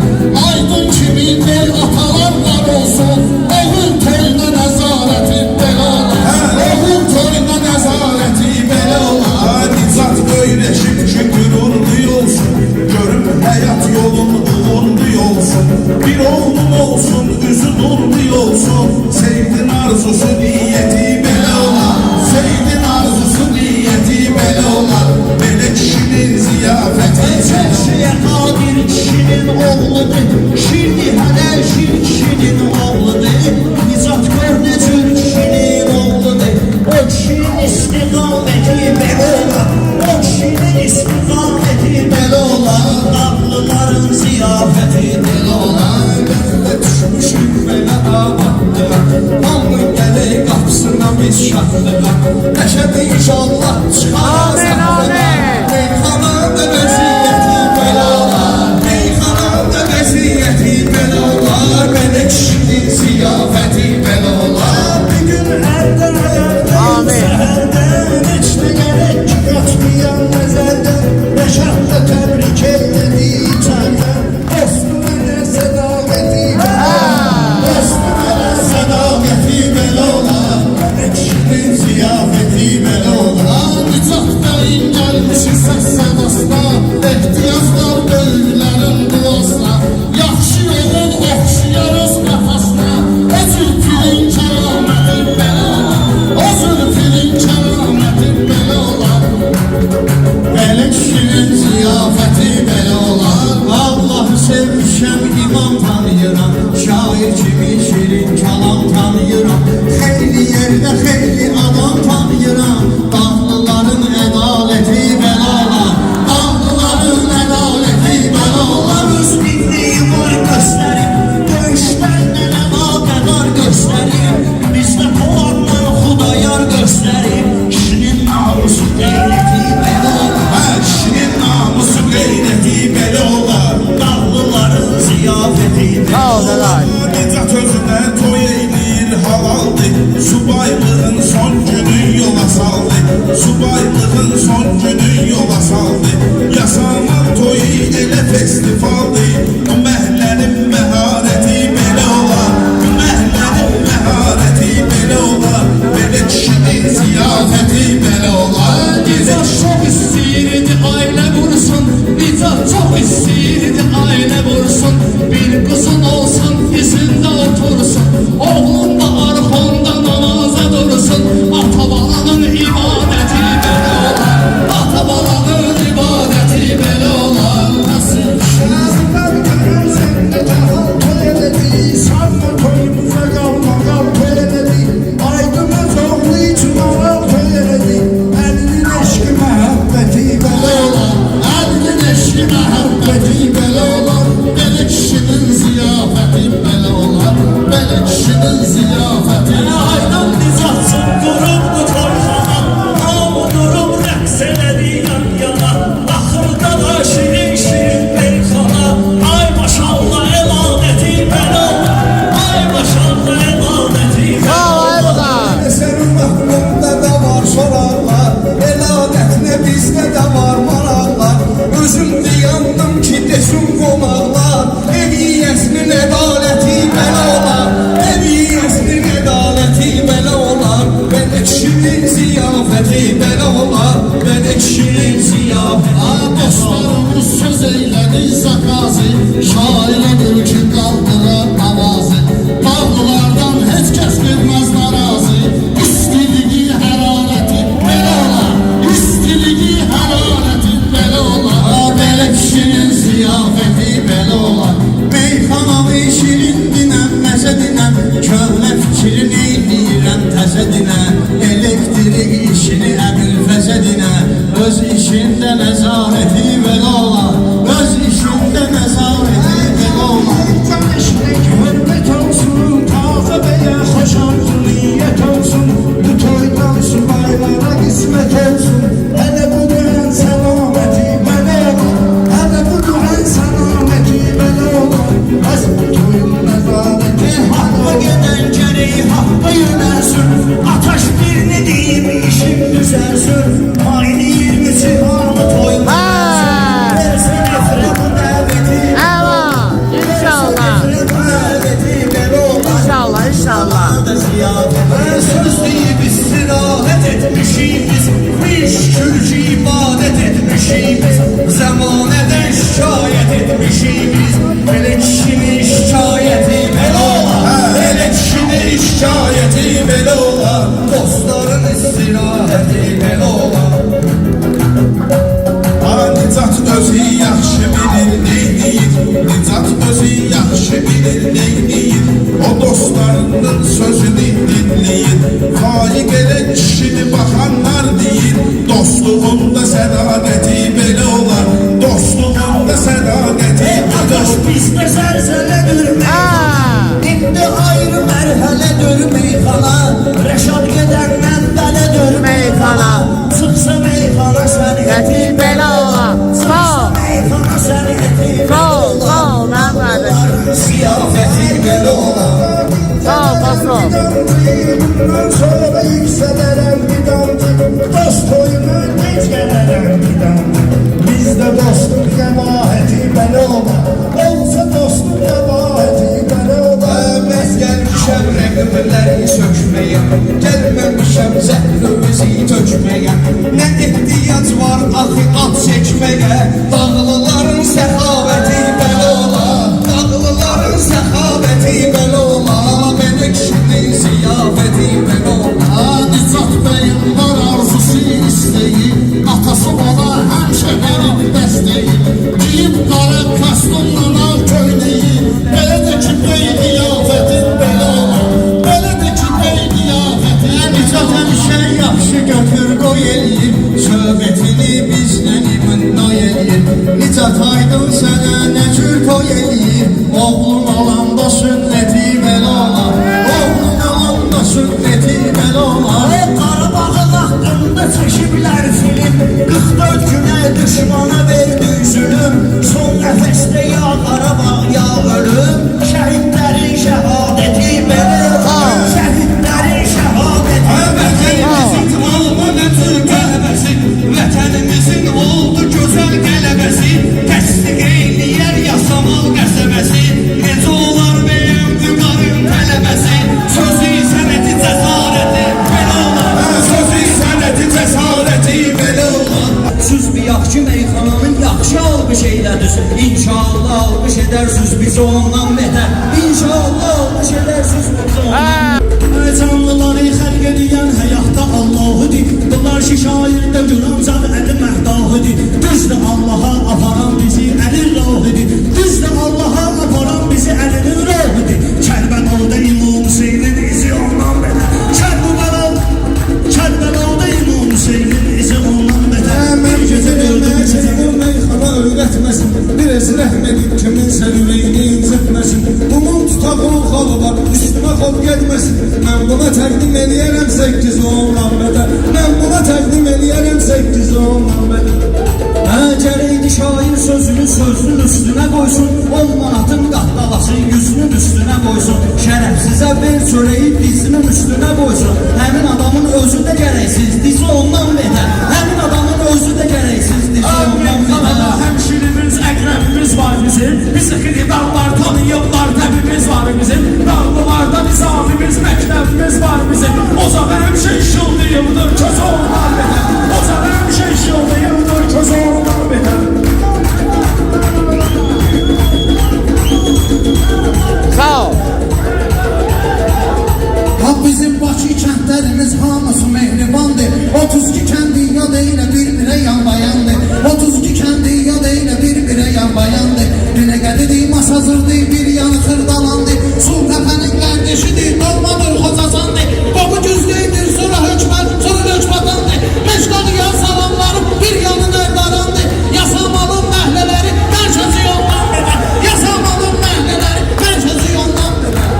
Aydın kimi bel atalar var olsun, oğul toyuna nəzarəti belala, oğul toyuna nəzarəti belala. Nizat böyle şık gururlu olsun. Görüm hayat yolun uğurlu olsun. Bir oğlum olsun, üzü nurlu olsun. Sevdin arzusu niyeti belə ola, sevdin arzusu niyeti belə ola. Belə kişinin ziyafəti Çəkşiyə qadir kişinin oğludur, şirdi hələ şir kişinin oğludur. Nizat gör ne cür kişinin oğludur, o kişinin istiqaməti belə ola, o kişinin istiqaməti belə ola. Dağlıların ziyafəti belə ola. Gözdə düşmüşük belə abadlığa, hamı gələk qapısına biz şahlığa. Nəşədə inşallah çıxarız Amin, amin. Meyxanada vəziyyəti belə olar, meyxanada vəziyyəti belə olar, belə kişinin ziyafəti belə olar. Bir gün əldən Amin. səhərdən, heç nə gərək ki, qaçmayan nəzərdən, Rəşadla təbrik elədi içərdən, dostu mənə sədaqəti belə olar, dostu mənə sədaqəti belə olar, belə kişinin ziyafəti belə olar. Nicatdan gəlmişik səsə dostla, ehtiyaclar böyüklərin duasına, yaxşı yolun oxşayarız qəfasına, o zülfülün kəraməti belə olar, o zülfülün kəraməti belə olar. Belə kişinin ziyafəti belə olar. Allah'ı sevmişəm, imam tanıyıram, şair kimi şirin kalam tanıyıram, xeyli yerdə xeyli adam tanıyıram. Dağlıların ədaləti belə olar, dağlıların ədaləti belə olar. Öz birliyi var göstərim, döyüşlərlə əlaqədar göstərim, bizdə Poladla Xudayar göstərim. Kişinin namusu qeyrəti belə olar, kişinin namusu gayreti belə olar. dağlıların ziyafəti belə Sağ ol, olar. Delay. Necat özünə toy eləyir halaldır, subaylığın son günü yola saldı. Özümde yandım ki desin qonaqlar Eviyyəsinin ədaləti belə olar Eviyyəsinin ədaləti belə olar Belə kişinin ziyafəti belə olar Belə kişinin ziyafəti Dostlarımız söz eylədi zakazı Şailədir ki qaldırar avazı Dağlılardan heç kəs bilməz narazı İstiliği hərarəti belə olar İstiliği hərarəti belə olar Belə kişinin ziyafəti belə olar Meyxanamı şirin dinəm, məzə dinəm Köhnə fikri neynirəm təzə dinəm Elektrik işini əbil fəzə dinəm Öz işində nəzarəti belə olar Öz işində nəzarəti belə olar Hürmet olsun, taze beye hoş olsun, niyet olsun Bu toydan subaylara kısmet olsun Hele bu duran selameti böyle olur Hele bu duran selameti böyle olur Az bu toyun nezareti Hakka giden gereği hakka yönelsin Ataş birini deyip işim düzelsin Aynı 20 cihanı toyun Versin efrem daveti İnşallah. Söz deyip istirahat etmişiz Bir şükür ki ibadet etmişiz Zamaneden şikayet etmişiz Hele kişinin şikayeti belə olar Hele kişinin şikayeti belə olar Dostların istiraheti belə olar Nicat özü yaxşı bilir neyniyir Nicat özü yaxşı bilir neyniyir O dostlarının sözünü dinleyir Faiq elə kişini baxanlar deyir Dostluğunda sədaqəti belə olar Dostluğunda sədaqəti belə olar Bizdə zəlzələdir meyxana İndi ayrı mərhələdir meyxana Rəşad gedəndən bələdir meyxana Çıxsa meyxana səniyəti belə olar Çıxsa meyxana səniyəti belə olar Mənim qardaşım. Ziyafəti belə olar Sağ ol, Basol. Bundan sonra yüksələrəm fidandı Dost toyuna gec gələrəm fidandı Bizdə dostluq qəbahəti belə olar Olsa dostluq qəbahəti belə olar Bəs gəlmişəm rəqibləri sökməyə Gəlməmişəm zəhrimizi tökməyə Nə ehtiyac var axı at çəkməyə Dağlıların səxavəti belə olar Dağlıların səxavəti belə olar Belə kişinin ziyafəti belə olar Nicat bəyin var arzusu istəyi Atası ona həmişə verib dəstəyi Giyib qara kastumla al köynəyi Belə də ki bəy qiyafəti belə olar Belə də ki bəy qiyafəti Nicat həmişə yaxşı götür qoy eləyir Söhbətini bizlə imanla eləyir Nicat aydın sənə nə cür toy eləyir Oğlun alanda sünnəti belə olar Oğlun alanda sünnəti belə olar Qarabağın haqqında çəkiblər film 44 günə düşmana verdi zülüm Son nəfəsdə ya Qarabağ ya ölüm Şəhidlərin şəhadəti belə olar Şəhidlərin şəhadəti Vətənimizin alma nə tür qələbəsi Vətənimizin oldu gözəl qələbəsi Təsdiq eyləyər yasamal qəsəbəsi Necə olar bəyəm vüqarın tələbəsi Sözü sənəti cəsarəti belə olar Sözü sənəti cəsarəti belə olar Süz bir yaxşı meyxananın yaxşı alqış eylədiniz İnşallah alqış edərsiniz bizi ondan betər İnşallah alqış edərsiniz bizi ondan Canlıları xəlq edən həyatda Allahıdır Bunlar ki şairdə duran zad əli məhdahıdır Düzdür Allaha aparan bizi əli rahıdır Düzdür Allaha aparan bizi əlinin rahıdır Kərbəlalda İmam Hüseynin izi ondan betər Kərbəlalda İmam Hüseynin izi ondan betər Mən gecə gördüm çətin meyxana öyrətməsin Biraz rəhm edib kiminsə ürəyini incitməsin Bunun tutaqlı xalı var üstümə xod getməsin Mən buna təqdim eləyərəm 8-10 Məmmədə Mən buna təqdim eləyərəm 8-10 Məmmədə Gərəkdi şair sözünü sözünün üstünə qoysun 10 manatın qatdalası yüzünün üstünə qoysun Şərəfsizə ver çörəyi dizinin üstünə qoysun Həmin adamın özü də gərəksiz dizi ondan betər Həmin adamın özü də gərəksiz dizi ondan betər bizim. Bizi xilidanlar tanıyıblar, təbimiz var bizim. Dağlılarda nizamimiz, məktəbimiz var bizim. O zaman həmişə işıldıyımdır, köz olmaz betər. O zaman həmişə işıldıyımdır, köz olmaz betər. Sağ ol. Ha bizim Bakı kəndlərimiz hamısı mehribandır. 32 kəndi ya deylə bir-birə yanbayandır. 32 kəndi ya deylə bir-birə yanbayandır. Günə qədidi masazırdır, bir yanı xırdalandır. Sultəfənin qardeşidir, doğmadır Xocazandır. Qobu güzlüydür, sonra hökmət, sonra hökmətandır. Meşqalıya salamlarım, bir yanı nərdarandır. Yasamalın məhlələri, mərkəzi yoldan bedər. Yasamalın məhlələri, mərkəzi yoldan bedər.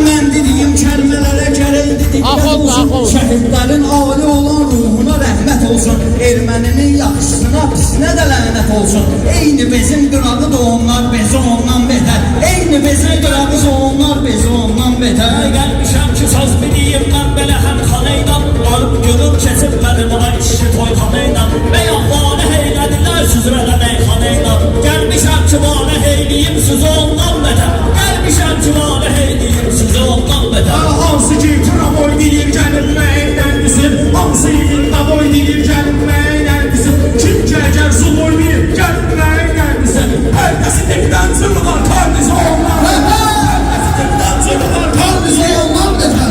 Mən dediyim kəlmələrə gərək dediklər olsun. Şəhidlərin ali olan ruhuna rəhmət olsun. Erməninin yaxşısına, pisinə də lənət olsun. Eyni bezin qırağı da onlar bezi ondan betər. Eyni bezin qırağı da onlar bezi ondan betər. Gəlmişəm ki, söz biliyim mən belə həm xanəylə. Varıb gülüb keçib mənim ona işi toyxanəylə. Və yaxvanı heylədilər süzrələ meyxanəylə. Gəlmişəm ki, vanı heyliyim sizi ondan betər. Gəlmişəm ki, vanı heyliyim sizi ondan betər. Hansı ki turaboy deyir gəlinməkdən bizim. Hansı ilində boy deyir gəlinməkdən bizim. Kim ki əgər zul oynayır gəlinməkdən bizim. Hər kəsi dəkdən zırlar karnizi olmaz. Hər kəsi dəkdən zırlar karnizi olmaz betər.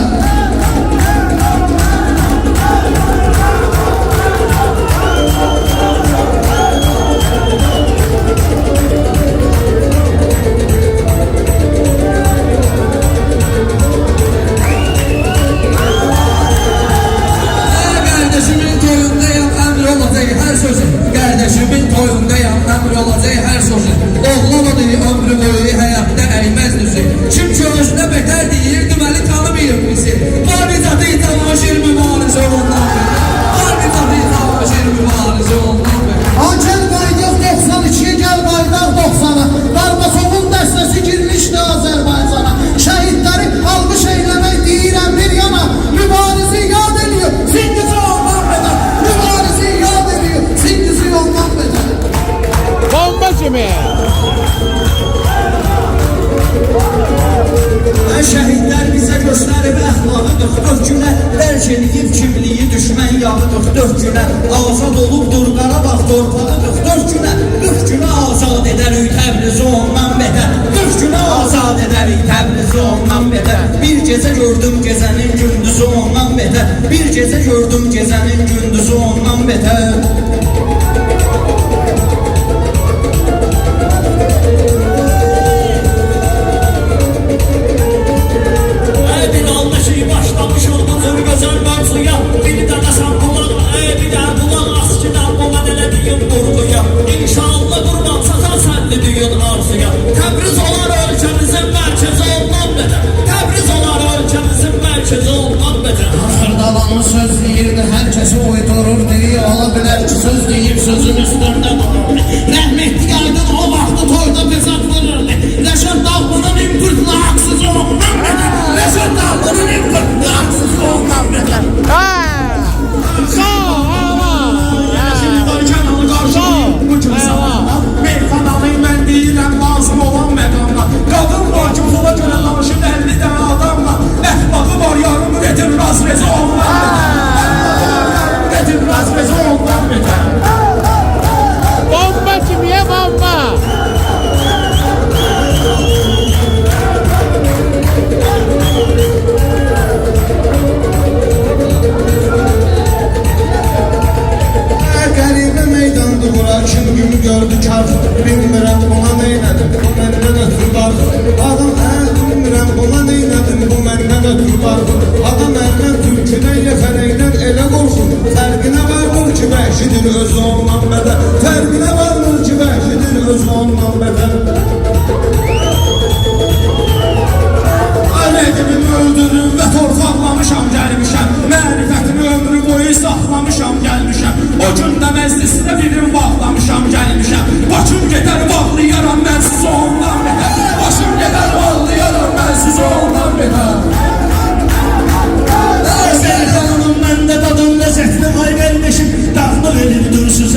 Kardeşimin toyundayım, əmr olacaq hər sözü. Kardeşimin toyundayım, əmr olacaq hər sözü. Oğlamadı ömrü boyu həyatda əymez düzü. Kim ki özünə betər deyir, deməli tanımayıb bizi. Baricatı tanışır mübarizə ondan beri. Baricatı tanışır mübarizə ondan beri. Ancel baydaq 92'ye gel baydaq 90'a. Barbasovun dəstəsi girmişdi Azərbaycana. Şəhidləri almış eyləmək deyirəm bir yana. Mübarizi yad ediyor, zingisi ondan bedər. Mübarizi yad ediyor, zingisi ondan bedər. Bomba kimi. Şəhidlər bizə göstərib əxlaqıdıq. 4 günə dərk edib kimliyi düşmən yağıdıq. 4 günə azad olubdur Qarabağ torpağıdıq. 4 günə 40 günə azad edərik Təbrizi ondan betər. 40 günə azad edərik Təbrizi ondan betər. Bir gecə gördüm gecənin gündüzü ondan betər. Bir gecə gördüm gecənin gündüzü ondan betər. Bir anda şey başlamış olmadır gözəl mövzuya. Bir dənə sən qulaq, bir dənə qulaq as ki, bu mən elədiyim vurğuya. İnşallah qurban çatan sənli düyün arzuya. Təbriz olar ölkəmizin mərkəzi ondan betər. Təbriz olar ölkəmizin mərkəzi ondan betər. Xırdalanı söz deyirdi, hər kəsi uydurur deyə ola bilər ki, söz deyib sözün üstündə durur. Rəhmətli aydın o vaxtı toyda bezat vururdu. Rəşad Dağlı'nın impırtla haksız ondan betər. Rəşad Dağlı'nın impırtla haksız ondan betər. Sağ ol. Şimdi varken alı qarşılayım bu gün sana. Meyxanalıyım mən deyirəm lazım olan məqamda. Qadın var ki pula görə danışır 50 dənə adamla. Əxlaqı var yarım getir razrezi ondan betər. Getir razrezi ondan betər. Bomba kimiye bomba. Qəribə meydandı bura, kim günü gördü kar. Bilmirəm buna neynədim, bu məndən ötürü dardır. Adam bilmirəm buna neynədim, bu məndən ötürü dardır. Adam əldən türkünə, yefərəkdən elə qorxur. Fərqinə varmır ki, vəhşidir özü ondan bədər. Fərqinə varmır ki, vəhşidir özü ondan bədər. Ələdimi öldürüm və torfaqlamışam gəlmişəm. Mərifətimi ömrü boyu saxlamışam gəlmişəm. O gündə məclisdə birim bağlamışam gəlmişəm. Başım gedər bağlayaram mən sizi ondan betər. Başım gedər bağlayaram mən sizi ondan betər. Xanım məndə dadım ləzzətli ay qardeşim. Dağlı verir dürsüz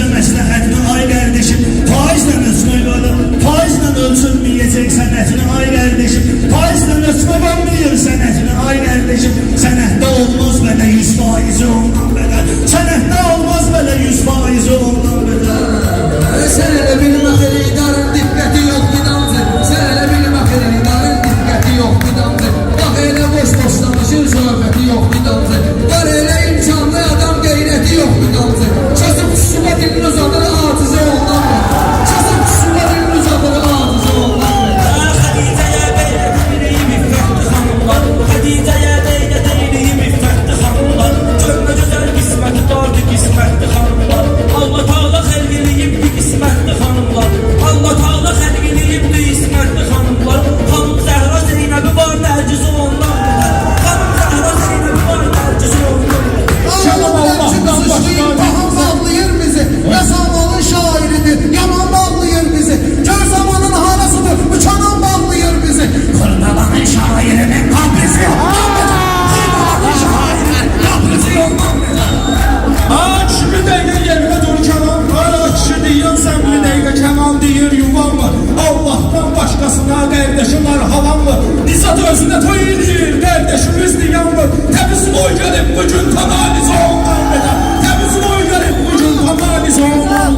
kardeşim var halamlı. Nizat özüne toy edir, kardeşimiz diyanlı. Temiz boy gelip bugün tanaliz ondan beter. Temiz boy gelip bugün tanaliz ondan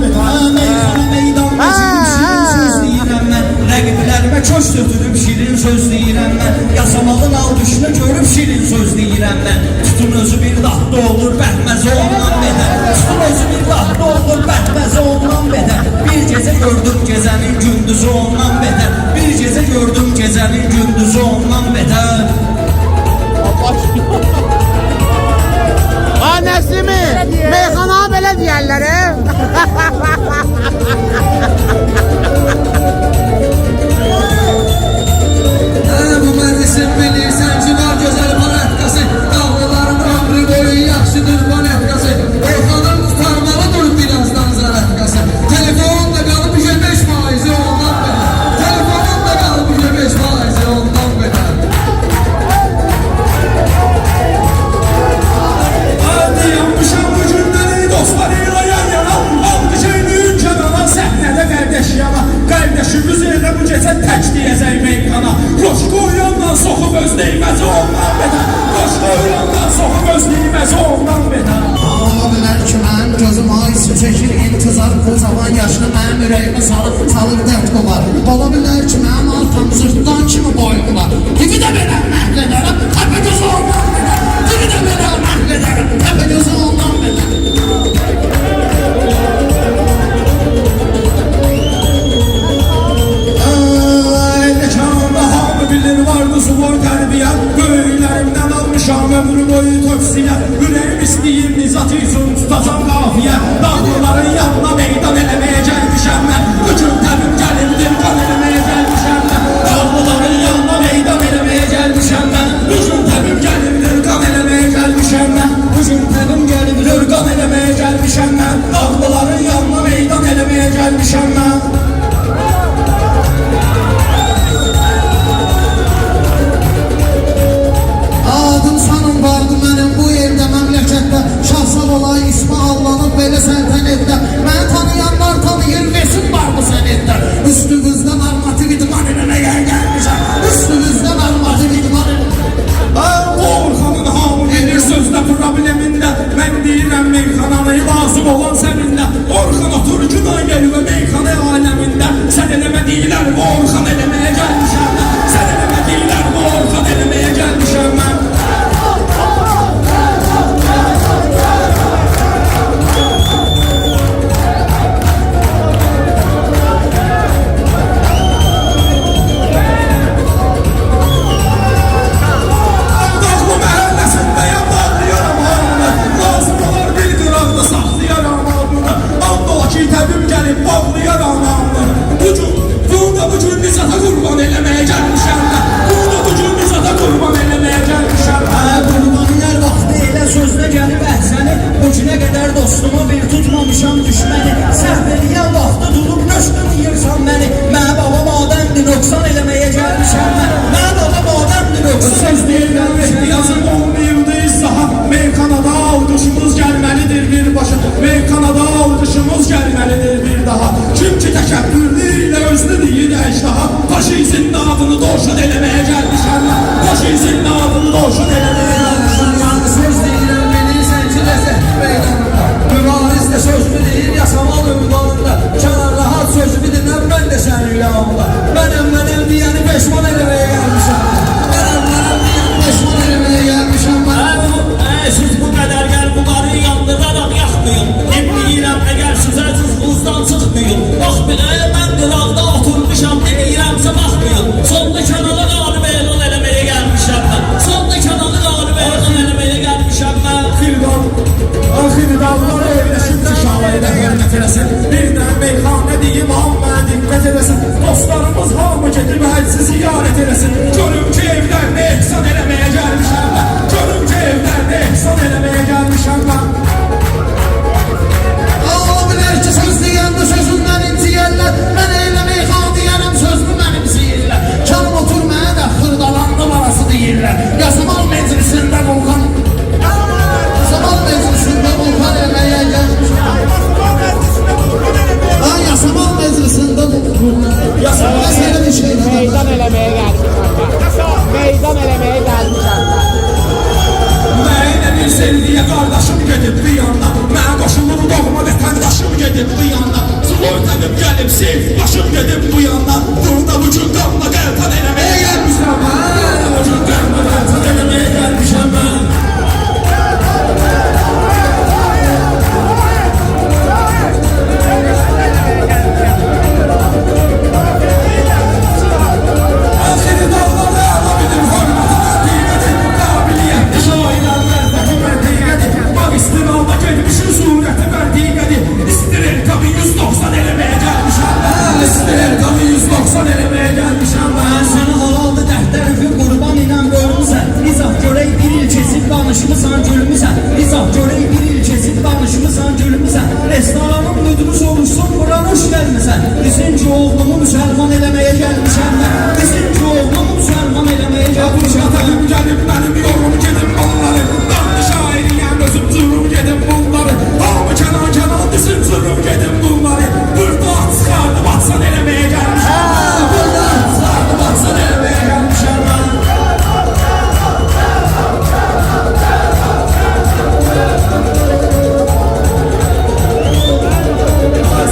Rəqiblərimə köz tötürüb şirin söz deyirəm mən. Yasamalın alqışını görüb şirin söz deyirəm mən. Tutun özü bir daxda olur bəhməz ondan bedər. Tutun özü bir daxda olur bəhməz ondan bedər. Bir gecə gördüm gecənin gündüzü ondan bedər. Bir gecə gördüm gecənin gündüzü ondan bedər. Ha Nəsimi, meyxana belə deyərlər. Bu məndisin bilirsən ki var gözəl paletkası. Dağlıların ömrü boyu yaxşıdır paletkası. Orxanın tutarmalı dur birazdan zaratkası. Telefon da qalıb 5% ondan bedər. Telefonun da qalıb 5% ondan bedər. Hadi yanmışam bu cümleleri dostlarıyla yan yana. Aldı şeyliğin kenara səhnədə qardeş yana. Qardeşimiz elə bu gecə tək deyəcək meykana. Coşku uyandan soxub öz deyməz ondan bedər. Coşku uyandan soxub öz deyməz ondan bedər. Ola bilər ki, mənim gözüm ayısı çəkir intizar. Bu zaman yaşlı mənim ürəyimə salır dərd qolar. Ola bilər ki, mənim altam sırtdan kimi boyum var. Kimi də belə məhv edərəm, təpə gözü ondan bedər. Kimi də belə məhv edərəm, təpə gözü ondan bedər. Bilir vardı zor tərbiyə. Böyüklərimdən almışam ömrü boyu tövsiyə. Ürəyim istəyir nizat üçün tutacam qafiyə. Dağlıların yanına meydan eləməyə gəlmişəm mən. Bugün təbim gəlimdir qan eləməyə gəlmişəm mən. Dağlıların yanına meydan eləməyə gəlmişəm mən. Bugün təbim gəlimdir qan eləməyə gəlmişəm mən. Bugün təbim gəlimdir qan eləməyə gəlmişəm mən. Dağlıların yanına meydan eləməyə gəlmişəm mən. Adım sanım vardı mənim bu yerdə məmləkətdə. Şahsal olay ismi allanıb belə sənətdə. Məni tanıyanlar tanıyır, resim var bu sənətdə. Üstümüzdə normativ idman eləməyə gəlmişəm. Üstümüzdə normativ idman Bu Orxanın hamı bilir sözdə problemində. Mən deyirəm meyxananı lazım olan səninlə. Orxan otur günah gəlir və meyxana aləmində. Sən eləmədiklər bu Orxan eləməyə gəlmişəm mən. Sən eləmədiklər bu Orxan eləməyə gəlmişəm mən. Təbim gəlib bağlayaram ağlı. Bugün nizata qurban eləməyə gəlmişəm mən. Bugün nizata qurban eləməyə gəlmişəm mən. Qurbanın hər vaxtı elə sözlə gəlib əhsəni. Bu günə qədər dostumu bir tutmamışam düşməni. Səhv eləyən vaxtı tutub nöştün yiyirsən məni. Mənə babam adəmdir, nöqsan eləməyə gəlmişəm mən. Mənə babam adəmdir, nöqsan Söz deyirəm, ehtiyacım olmayıbdı izlaha. Meyxanada alqışımız gəlməlidir birbaşa. Meyxanada alqışımız gəlməlidir bir daha. Kim ki təkəbbürlü ilə özünü deyir əjdaha. Faşizmin adını doşad eləməyə gəlmişəm mən. Faşizmin adını doşad eləməyə gəlmişəm mən. söz deyirəm, bilirsən ki ləzzət meydanında. Mübariz də sözlü deyir, yasamal ünvanında. Kənar rahat sözü bilirəm, mən də sənin ilahımda. Mənəm deyəni peşman eləməyə gəlmişəm. Mənəm deyəni peşman eləməyə gəlmişəm mən. Siz bu qədər gəl bunları yandıraraq yaxmayın. Demləyirəm, əgər sizə cızbuzdan çıxmayın. Bax bilə, mən qıraqda oturmuşam, deməyirəmsə baxmayın. Sonda kanalı qalib elan eləməyə gəlmişəm mən. Sonda kanalı qalib elan eləməyə gəlmişəm mən. Xildallar evləşib ki şalayla hörmət eləsin. Birdən meyxanə deyim, hamı diqqət eləsin. Dostlarımız hamı gedib həlsi ziyarət eləsin. Görüm ki evlərdə ehsan eləməyə gəlmişəm mən. Görüm ki evlərdə ehsan eləməyə gəlmişəm mən. Ola bilər ki, söz deyəndə sözümdən inciyərlər. Mən eyləmək xal deyərəm, sözümü mənim siyirlər. Canım otur mənə də xırdalandım arası deyirlər. Yasamal meclisində volkan eləməyə gəlmişəm. Yasamal meclisində volkan Meydan eləməyə gəlmişəm. hepsi başım dedim bu yandan. Burada vücudumla deltan elemeye gelmişim ben. Vücudumla deltan elemeye gelmişim ben. Ahiri dağlarda alabildim hormatına kıymetim. Kabiliyetli şairler verdiği bak istinalda gelmişin sureti verdiği İstirir tabi 190 elemeye gelmişim ben. İstirir tabi 190 elemeye gelmişim ben. Sana halaldı dəhtərifi qurban inən bölümüsən İzah görək bir il kesib danışımısan gülümüsən İzah görək bir il kesib danışımısan gülümüsən Restoranın müdürü soruşsun buranı hoş gelmişsən Desin ki oğlumu müsəlman eləməyə gəlmişəm mən Desin ki oğlumu müsəlman eləməyə gəlmişəm mən Gəlib gəlib mənim yorum gedim onları. Danlı şairiyəm özüm durum gedim bunları. Hamı kenan kenan desin durum gedim bunları. Burada at çıxardı batsan eləməyə gelmişim ben. Burada at çıxardı batsan eləməyə gelmişim ben.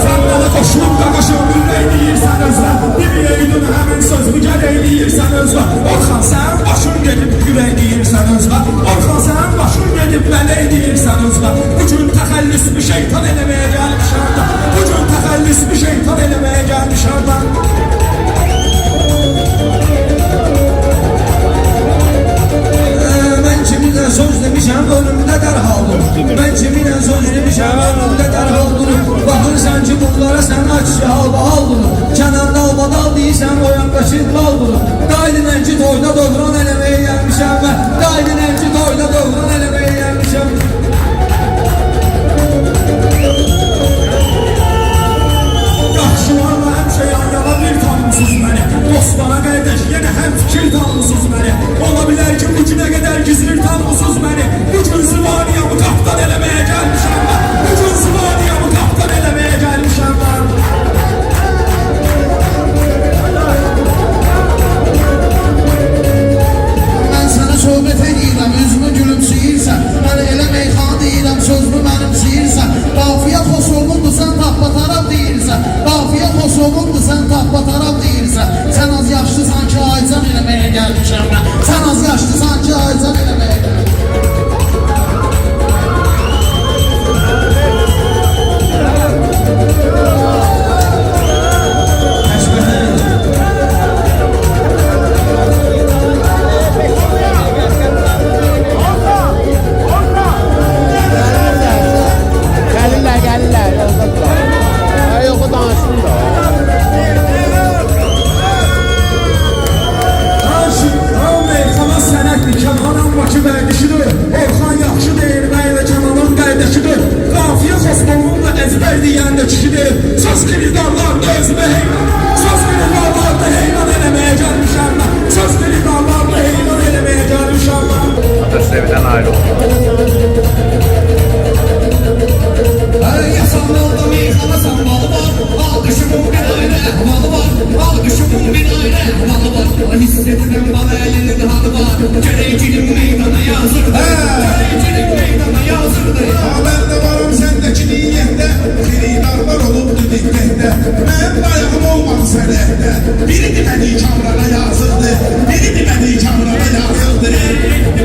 Sen bana koşup qaqaşım ürək deyirsən özlə. Deməyeydin həmin sözümü gələk deyirsən özlə. Orxan sən başın gedib gülək deyirsən özlə. Orxan sən başın gedib mələk deyirsən özlə. Bugün təxəllüs bir şeytan eləməyə gəlmişəm ben. Bugün təxəllüs bir şeytan eləməyə gəlmişəm ben. Mən kiminlə söz demişəm, önümdə dərhal durur. Mən kiminlə söz demişəm, önümdə dərhal durur. Baxırsan ki, bunlara sən açı hal-bahal durur. Kənarda albadal deyirsən, o yandaşı lal durur. Qaydinən ki, toyda dövran eləməyə gəlmişəm mən. Qaydinən ki, toyda dövran eləməyə gəlmişəm. Yaxşılarla həmşə yan-yana bir tanımsız məni. Dostlara qardaş yenə həm fikir tanımsız məni. Ola bilər ki, bu günə qədər gizlir tanımsız məni. Bu gün Zivaniyamı qaptan eləməyə gəlmişəm mən. Bu gün Zivaniyamı qaptan eləməyə gəlmişəm mən. Mən sənə söhbət edirəm, üzümü gülümsəyirsən. Mən elə meyxana deyirəm, sözümü mənimsəyirsən. Qafiyə xoşovundur, sən tappa taraf deyirsən. Qafiyə xoşovundur, sən tappa taraf deyirsən. Sən az yaşlısan ki, aycan eləməyə gəlmişəm mən. Sən az yaşlısan ki, aycan eləməyə gəlmişəm. Gəlirlər, yoxdadırlar. Yoxu danışsın da. Meyxana sənətdir, Kənan Bakı vərdişidir. Orxan yaxşı deyir, məylə Kənanın qardaşıdır. Qafiyə xosbonun da əzbər deyəndə kişidir. Söz qilidarlarında özümə heyran. Söz qilidarlarında heyran eləməyə gəlmişəm mən. Söz qilidarlarında heyran eləməyə gəlmişəm mən. Ateş evinden ayrıldı. Yasanlarda meyxana sambalı var Alqışımın bir ayrı əhvalı var Alqışımın bir ayrı əhvalı var Hissedirəm bana əlinin halı var Gələycinim meydana yazırdı Gələycinim meydana yazırdı Ben de varım sendeki niyette. Xiridarlar olubdu diqqətdə. Mənim dayağım olmaq sənətdə. Biri demədi kamrana yazıldı. Biri demədi kamrana yazıldı.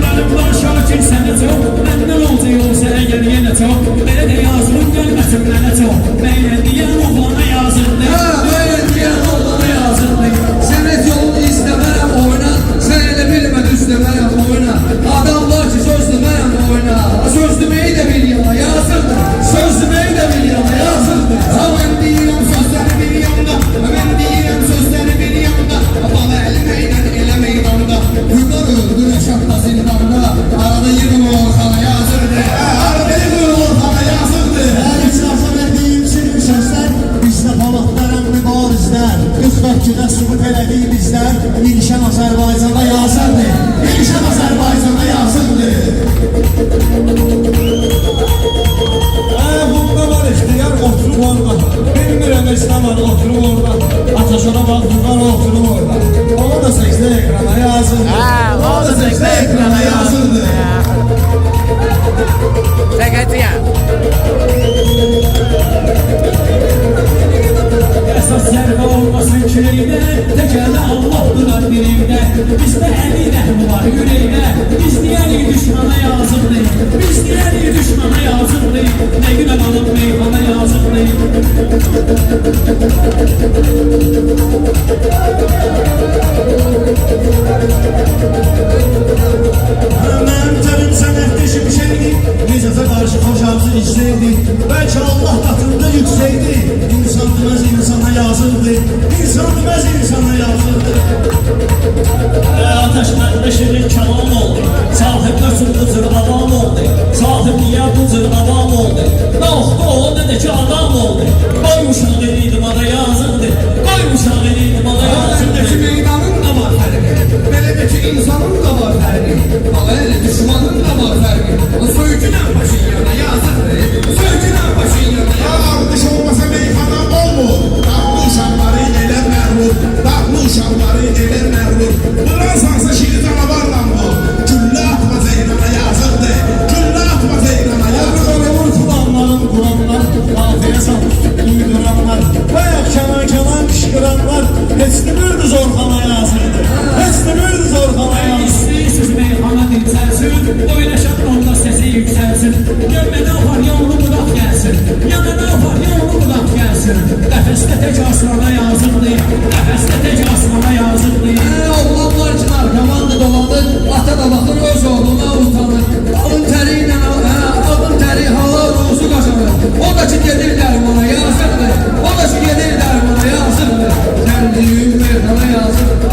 Mənim var şakir sənə çox Məndən olca yolsa əgər yenə çox Belə də yazılım gəlməsin mənə çox Məylən deyən oğlana yazırdı Məylən deyən oğlana yazırdı. Sənət yolunu istəmərəm oyna. Sən elə bilmə düz demərəm oyna. Adam var ki, söz demərəm oyna. Söz deməyi də bir yana yazırdı. Söz deməyi də bir yana yazırdı. Mən deyirəm sözləri bir yanda Mən deyirəm sözləri bir yanda Bana əli meydan elə meydanda Hüqar öldü Rəşadda zindanda. Arada yedim Orxana yazırdı. Arada yedim Orxana yazırdı. Hər içrafı verdiyim sirri sözlər. Bizdə palatlarım mübarizlər. 42-də sübut elədik bizlər. İlşən Azərbaycanda yazırdı. İlşən Azərbaycanda yazırdı. Bunda var ixtiyar oturub orada. Bilmirəm esna var oturub orada. Ataşona baxdıqlar oturub orada. Ona da seçdə ekrana yazırdı. Ona da seçdə ekrana yazırdı. Çəkəcəyəm. yüreğine, tekelde Allah durar dilimde. Bizde eli rəhmi var yüreğine, biz diyərik düşmana yazıq deyil. Biz diyərik düşmana yazıq deyil. Ne güne alıp meyhana yazıq deyil. Mənim tərim sənətdeşim şeydi, Necətə qarşı xoşarcı içseydi, bəlkə Allah qatında yüksəkdi. İnsan deməz insana yazıldı, insan deməz insana yazıldı. Ateş məndə şirin kəlam oldu, sahiblər üçün bu cür avam oldu, sahibliyə bu cür avam oldu. Nə oxdu o, nə də ki adam oldu. Qoymuşaq eliydim ada yazıqdır, qoymuşaq eliydim ada yazıqdır. Aləmdəki meydanın da var fərqi, belədəki insanın da var fərqi, aləli düşmanın da var fərqi. O soyucunan başın yana yazıqdır, soyucunan başın yana yazıqdır. Qardeş olmasa meyxana olmur, dağlı uşaqları elə məğrur, dağlı uşaqları elə məğrur. Buransansa şiri canavarla bu, güllə atma zeynana yazıqdır, güllə atma zeynana yazıqdır. Olur tutanların kuranlar, kafeye salmış duyduranlar, bayak kenar kenar kışkıranlar, hepsini zorxana yazırdı, hepsini zorxana yazırdı. İstəyirsiniz meyxana dincəlsin, oynaşaq onda səsi yüksəlsin. Görmə nə var, yolunu budaq gəlsin, yana nə var, yolunu budaq gəlsin. Qəfəsdə tək aslana yazıqdır, qəfəsdə tək aslana yazıqdır. Oğlanlar için arkamandı dolanır, ata da baxır öz oğluna utanır. Alın təri ilə, alın təri halal ruzu qaşanır. O da ki gedir dərmana yazıqdır, o da ki gedir dərmana yazıqdır. Kəndiyim meyxana yazıqdır.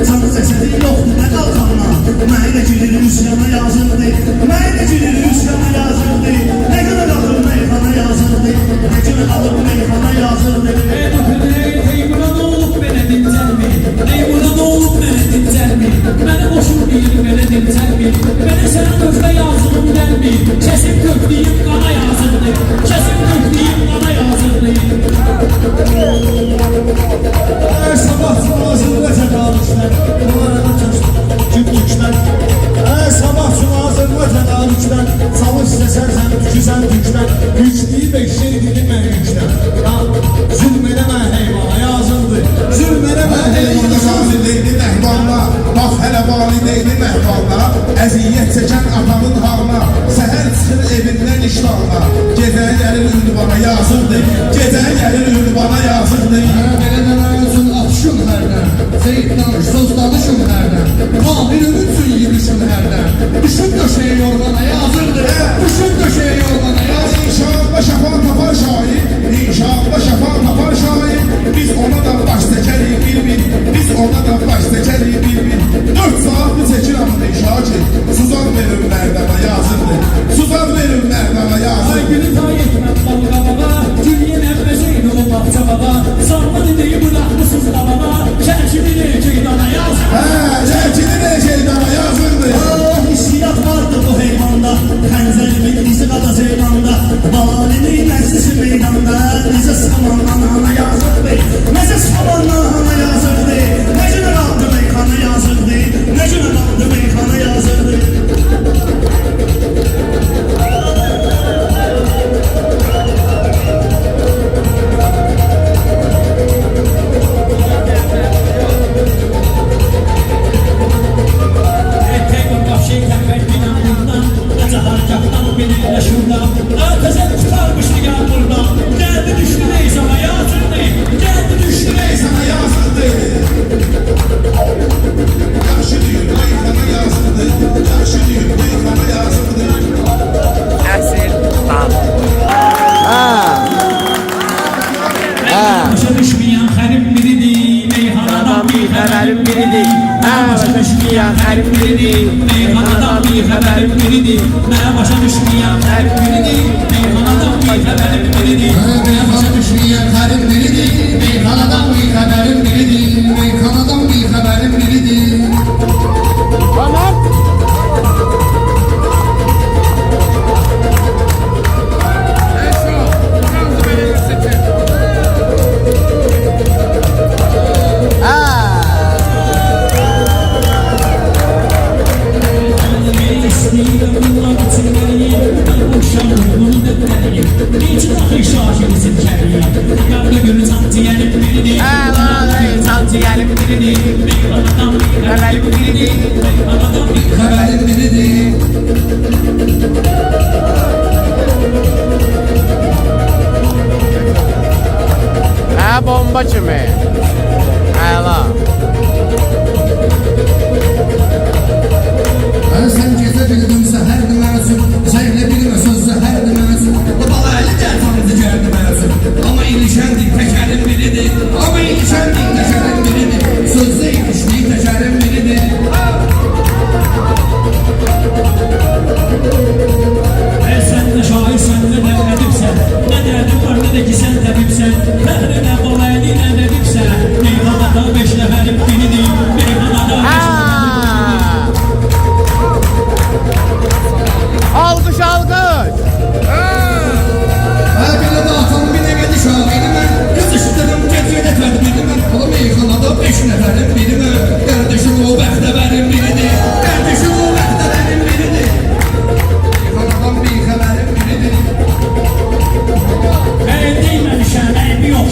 Sana cesedi yoktu ne kalkanla, Məhlə gidir üsyana şair, inşallah şəfa tapar şair. Biz ona da baş çəkərik bir-bir, biz ona da baş çəkərik bir-bir. 4 saatlı çəkir amını şakir, suzan verin mərdana yazıqdır, suzan verin mərdana yazıqdır. Günü tay etmem balga baba, gül yemem bezeyin o bahçe baba. Sarma dedeyi bırakmışsız babama, çerçivili ceydana yaz. Çəkilin şeydana yazıqdır. Hissiyat vardı bu heyvanda, pəncərimin dizi qada zeymanda, valinin nəslisi meydanda, necə samandan ana yazıqdı, necə samandan ana yazıqdı, necə qaldı meyxana yazıqdı, necə qaldı meyxana yazıqdı. Benimle şurada, ötesen tutarmıştı yağmurda. Geldi düştü Neyzan'a yazıldı, geldi düştü Neyzan'a yazıldı. Yaxşı düyün, meyxana yazıqdır, yaxşı düyün, meyxana yazıqdır. Əsil. Tamam. Başa düşmeyen herif biridir, meyhanadan bir haberim biridir. Başa düşmeyen herif biridir, meyhanadan bir haberim biridir. Başa düşmeyen herif biridir, meyhanadan bir haberim biridir. Başa düşmeyen harim biridir, meyxanadan bir haberim biridir, meyxanadan bir haberim biridir. Tamam. Haberim biridir. Bomba kimi. Əla. Sen gece bildim seherdi mezun, zeyle bilme söz zeherdi mezun. Bala eli gertandı geldi mezun. Ama ilişendik tekerin biridir. Ama ilişendik tekerin biridir. Sözde iliştiği tekerim biridir. Sen de şair, sen de edipsen. Ne derdim var ne de ki sen tabipsen. Fehrine balayını ne dedipse. Meyhanada 5 neferim biridir. Meyhanada 5 Alqış, alqış. Bile de atam bir de gedi şahidime. Kızıştırım gecede tedbirime. Oğlum meyhanada 5 neferim birime. Kardeşim o behteberin biridir. Kardeşim o behteberin biridir. Meyhanadan bir haberim biridir. Ben değmemişim, eğimi yok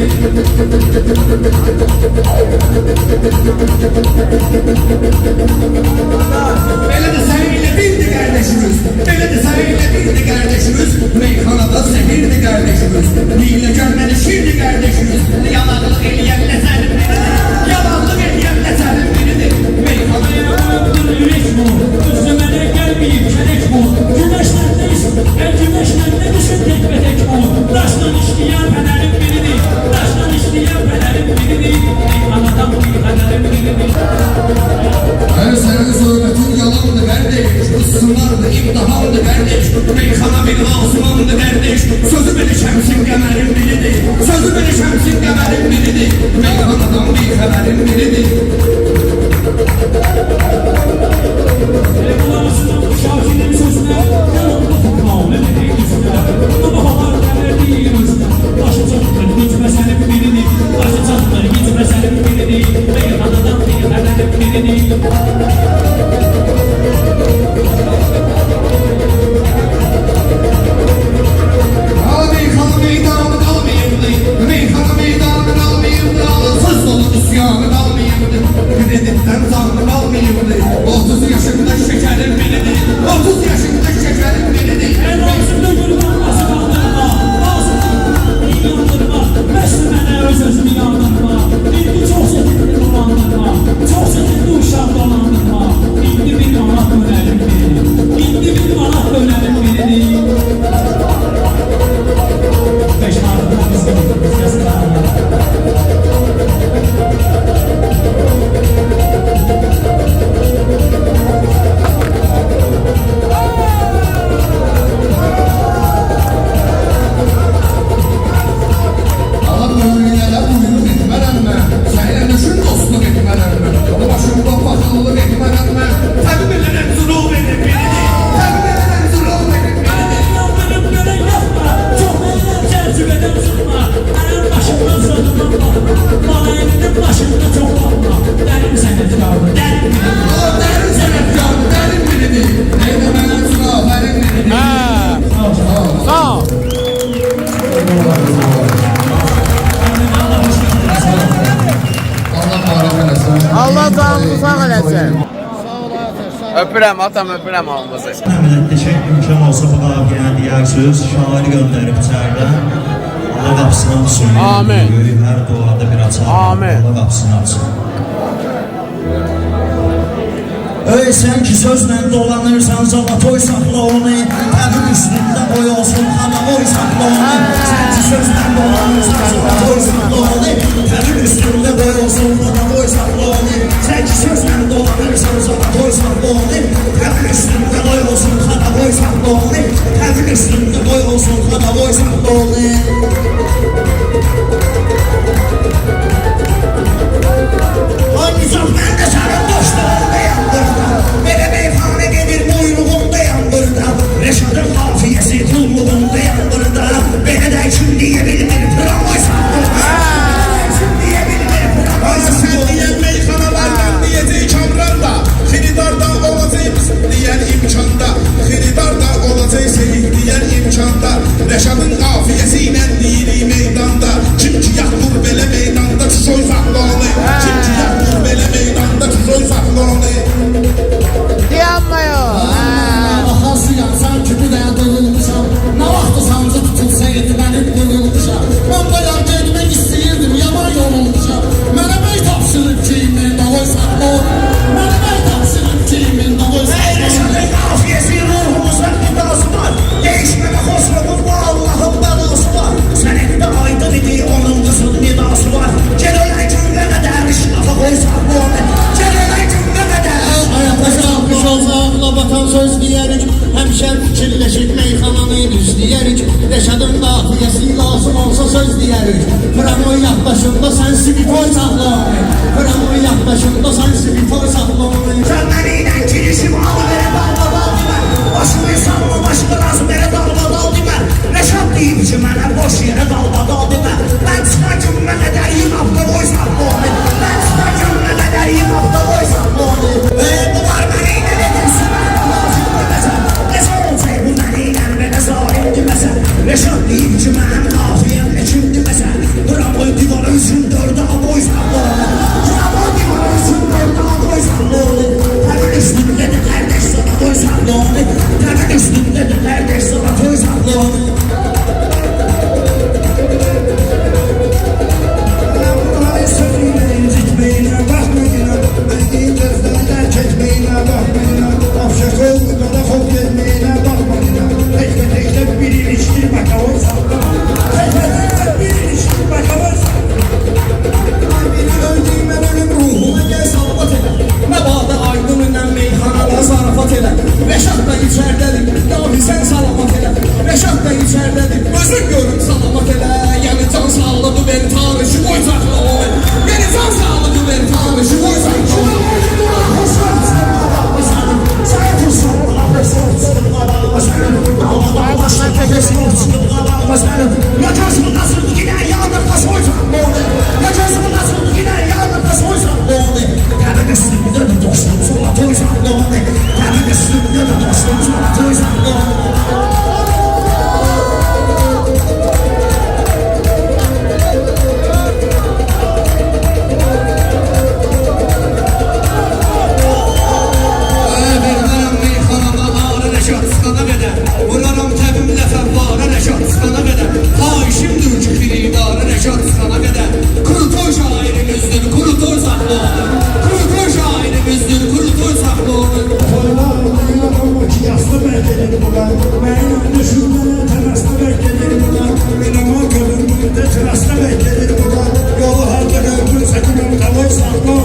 Belə də səninlə birdir qardaşımız, belə də səninlə birdir qardaşımız, meyxanada zəhirdir qardaşımız, hiyləgər məni şirdir qardaşımız, yalanlıq eləyənlə sənin biridir, yalanlıq eləyənlə sənin biridir, meyxanaya qoyubdur ürək bu, özü mənə gəlməyib kərək bu, güneşlə nə düşün tek və tek bu, daşdan işləyən fənərin biridir, daşdan işləyən fənərin biridir, meyxanadan bir fənərin biridir. Senin söhbətin yalandı kardeş, ısınardı, imtihandı kardeş, meyxana bir asumandı kardeş, sözü beni şemsin qəmərin biridir, sözü beni şemsin qəmərin biridir, meyxanadan bir xəbərin biridir. Kulağısının şahinin sözüne yanımda tutmam ne dediği üstüne ama bahalar verdiği üstüne başı çatılır gitme senin birini başı çatılır gitme senin birini meyhanadan bir haberin birini Meyxana meydanı qalmayımdı, meyxana meydanı qalmayımdı, söz dolu üsyanı qalmayımdı, kreditdən zanlı qalmayımdı, 30 yaşımda şekerim biridir, 30 yaşımda şekerim biridir. en ağzımda gülmem nasıl kaldırma ağzımda yandırma mesle mənə öz özümü yandırma indi çox çetinli dolandırma çox çetinli uşaq dolandırma indi bir manat bölərim birini indi bir manat bölərim birini 5 manatla bizim yazılarına Allah böyülələ uyuq etmərəm mən, sənə düşün dostluq etmərəm mən, başımda baxıllıq etmərəm mən, təqdim edərəm zülüm edib biridir, təqdim edərəm zülüm edib biridir. Yandırıp gören yapma çok eller çerçeveden tutma Benim başımda sözümden bakma Bana elinin başında çok bakma Derim senetkardı derim biridir O dərin sənətkardı, dərin biridir, eylə mənəm sülafərin biridir. Sağ ol. Allah mübarək eləsin. Allah canınızı sağ eləsin. Öpürəm atam, öpürəm hamınızı. Təşəkkür imkan olsa bu qafiyəni deyərsiniz, şairi göndərib içərdə. Allah qapısını açsın. Amin. Hər duada bir açar. Amin. Allah qapısını açsın. Ey sen ki sözlə dolanırsan, zavatoy saxla onu, təbin üstündə boy olsun, havamoy saxla onu. Sen ki sözlə dolanırsan, zavatoy saxla onu, təbin üstündə boy olsun, havamoy saxla onu. Sen ki sözlə dolanırsan, zavatoy saxla onu, təbin üstündə boy olsun, havamoy saxla onu, təbin üstündə boy olsun, havamoy saxla onu. Hangi zat ben de sana dostluğunda yandırda Beni meyhane gelir buyruğunda yandırda Reşad'ın hafiyesi kulluğunda yandırda Beni de kim diyebilir tramvay sattırda Kim diyebilir tramvay sattırda Sen diyen meyxanalardan diyeceği kamranda, xiridarda olacaq diyen imkanda, xiridarda olacaq seyik diyen imkanda, Reşadın qafiyesiyle deyirik meydanda, kim ki yaxdur belə meydanda çusoy saxlanı, kim ki yaxdur belə meydanda çusoy saxlanı. Dayanmıyor. Baxasıyam sanki bu da dönülmüşəm Nə vaxtı sancı tutulsaydı mənim dönülmüşəm Mən bayan gelmək istəyirdim yaman yorulmuşam Mənə bəy tapşırıb ki menda qoy saxla Mənə bəy tapşırıb ki menda qoy saxla Reşad'ın hafiyesi ruhumuzda iddiası var Değişmeme Xosrov'un bu Allah'ın belası var Senette aydın idi onun kızın nidası var Celolay cümle kadar işlafa koysak bu onu Celolay cümle kadar Ayaqlaşa atmış olsaq, labatan söz deyərik Həmişər fikirləşib meyxananı düzləyərik Reşadın qafiyəsi lazım olsa söz deyərik Framoy yaxdaşında sən sivitoy saxla Framoy yaxdaşında sən sivitoy saxla Cəmməliyle girişim alıverə dalbadal demə Başını sanma başını lazım verə dalbadal demə Reşad deyib ki mənə boş yerə dalbadal demə Mən çıxan cümlə qədər yığabda boy saxla onu Ben çıxan cümlə qədər yığabda boy saxla onu Bu var məniylə dedim sürən lazım deməsən Necə olacaq bu məniylə belə zalim deməsən Reşad deyib ki mənim qafiyəm kim deməsən Framoy Söhbət gedir buradan Yolu harda gördünsə gülüm qaloy saxla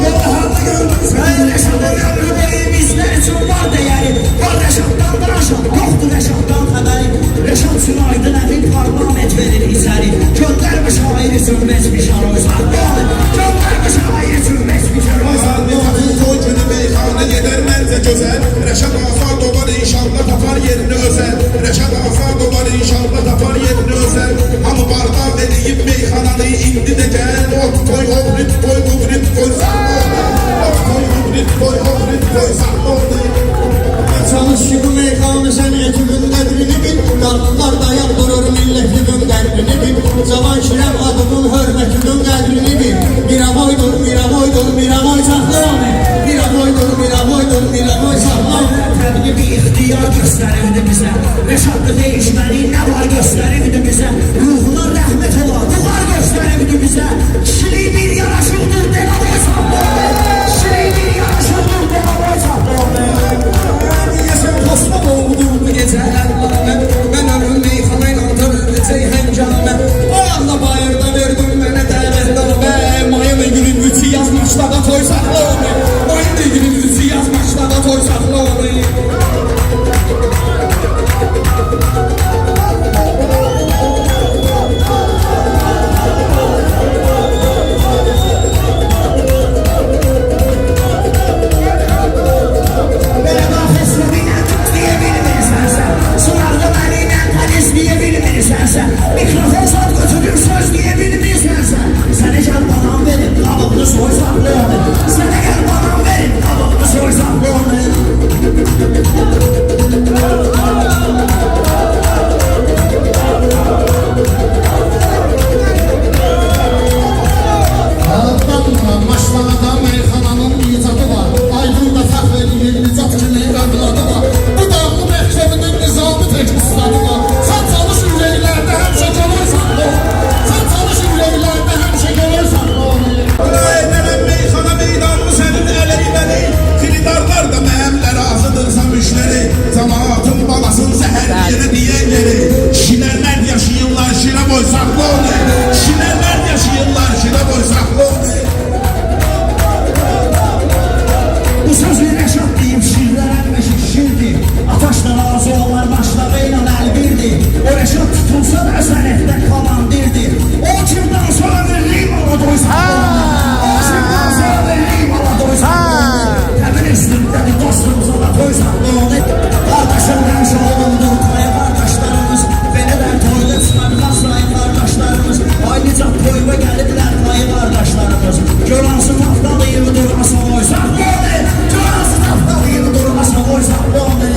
Yolu harda gördünsə Rəşadın ömrü deyil bizlər üçün var dəyəri Var Rəşaddan danışan, yoxdur Rəşaddan xəbəri Rəşad üçün aydın əvin parlament verir içəri Göndərmə şair üçün məcbişan o saxladı Göndərmə şair üçün məcbişan o saxladı Toy günü meyxana gedər məncə gözəl Rəşad azad olar inşallah tapar yerini özəl Rəşad azad olar inşallah tapar yerini özəl Hamı bardaq edib meyxananı indi də gəl Ot toy obrit toy obrit toy saxladı Ot toy obrit toy obrit toy saxladı Çalış ki bu meyxanı sənətimin qədrini bil Qadınlar dayan durur milletimin qərbini bil Cavan kirəm adımın hörmətinin qədrini bil Miravoydur, miravoydur, miravoy saxladı Miravoydur, miravoydur, miravoy saxladı Təbini bir ixtiyar göstərirdi bizə Rəşadlı değişməli nə var göstərirdi bizə Ruhuna rəhmət ola, duvar göstərirdi bizə Kişilik bir yaraşıqdır, delavoy saxladı Kişilik bir yaraşıqdır, delavoy saxladı Deyəsən tosma oldu bu gecələr Mən ömrüm meyxana ilə necək həngamə O anda bayırda verdim mənə dəvət davə Mayın günün 3'ü yazmışlarda toy saxladı Mayın günün 3'ü yazmışlarda toy saxladı Mikrofon saat götürür söz diyebilmirsense Sənə gəl banam verin qabıqlı soy saxlayanı Sənə gəl banam verin qabıqlı soy saxlayanı Adamla maşlarda meyxananın icadı var Aydın'da fəxr edir nicat kimi övladı var Bu dağlı məhkəminin nizamı tək ustadı var Sən çalış ürəklərdə həmşə gələr saxla Sən çalış ürəklərdə həmşə gələr saxla Ələnəm meyxana meydanı sənin əleyvəni Xilidarlar da məhəmlə razıdırsa müştəri Cəmaatın balasın zəhər yerə deyən yeri Şinərlər yaşayırlar şirə boy saxla Şinərlər yaşayırlar şirə boy saxla Bu sözü Rəşad deyib şirlərənmə şişirdi Ataşla razı olar başlarıyla əlbirdi O Rəşad tutulsa da sənətdən komandirdi O kimdən sonra verliyim ala doy saxladı O kimdən sonra verliyim ala doy saxladı Təmin üstündədir dostumuza da toy saxladı Qardaşım həmşə olundur toy qardaşlarımız Belədən toyda çıxarmaz sayın qardaşlarımız Ayrıca toyva gəliblər toy qardaşlarımız Göransı taftalıyım durmasa oy saxladı Göransı taftalıyım durmasa oy saxladı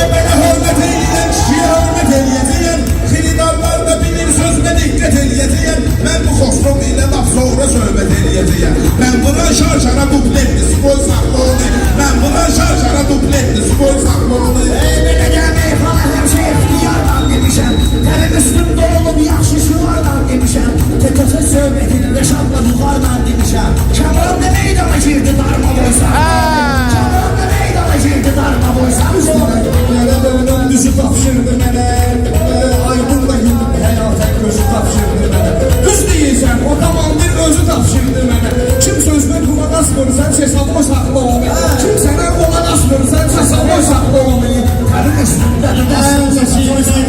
Mənə hörmət eyləyən kişiyə hörmət eləyəcəyəm Xilidarlar da bilir sözümə diqqət eləyəcəyəm Mən bu xoşluq ilə laf sonra söhbət eləyəcəyəm Mən buna şarşara dubletli spoy saxladı Mən buna şarşara dubletli spoy saxladı Belə gəl meyxana həmşə ixtiyardan demişəm Təlim üstümdə olub yaxşı şulardan demişəm Tətəsə söhbətin Rəşadla buxardan demişəm Kəmran da meydana girdi darma boysan Kəmran da meydana girdi darma boysan Mənə dönüm düzü tapşırdı mənə Aydın da gündüm həyatən gözü tapşırdı mənə Düz deyirsən o komandir özü tapşırdı mənə Kim sözünə qulaq asmırsan hesabına saxla onu Kim sənə qulaq asmırsan hesabına saxla onu Təlim üstündədir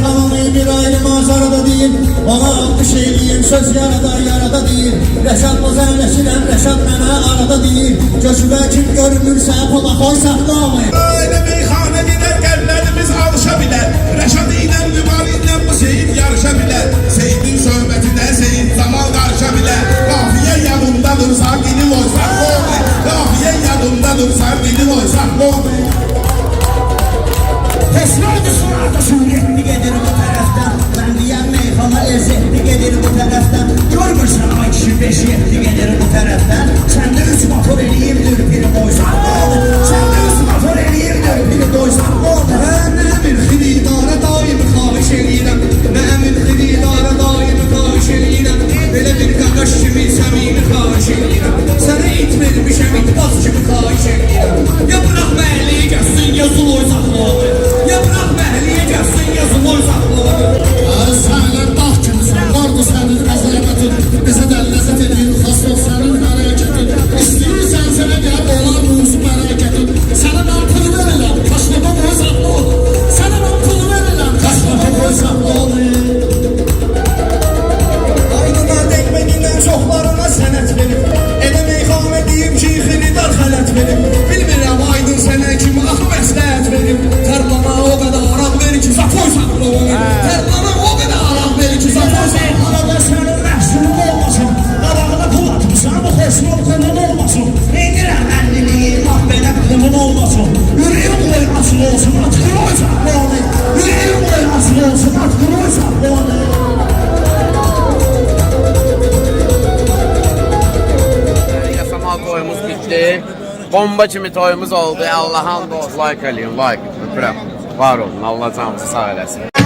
meyxananı bir ayrı mazarada deyil Ona adlı şeyliyim söz yarada deyil Rəşadla zərləşirəm Rəşad mənə arada deyil Gözümə kim görünürsə pola qoy saxla onu Ailə meyxana gedər qəlblərimiz alışa bilər Rəşad ilə mübal ilə bu Seyid yarışa bilər Seyidin söhbətinə Seyid Camal qarışa bilər Qafiyə yadındadırsa dili oy saxla Qafiyə yadındadırsa dili oy saxla Tesrardı surarda suriyetli gelir bu tərəfdən Mən deyən meyxana lezzetli gelir bu tərəfdən Görmürsən ay kişi 5-7 gelir bu tərəfdən Səndə 3 motor eləyirdir biri boy saxladı Səndə 3 motor eləyirdir biri boy saxladı Nə bir xilidara daimi xahiş eləyirəm Nə bir xilidara daimi xahiş eləyirəm Belə bir qaqaş kimi səmimi xahiş eləyirəm Sənə it vermişəm itbaz kimi xahiş eləyirəm Ya bıraq məhəlliyi gəlsin ya zul sakla onu. Yüreğim oynasın olsun, atkını oy sakla onu. Yasamal toyumuz bitti. Bomba kimi toyumuz oldu. Allah hamd olsun. Like eləyin, like. Öpürəm. Var olun. Allah canınızı sağ eləsin.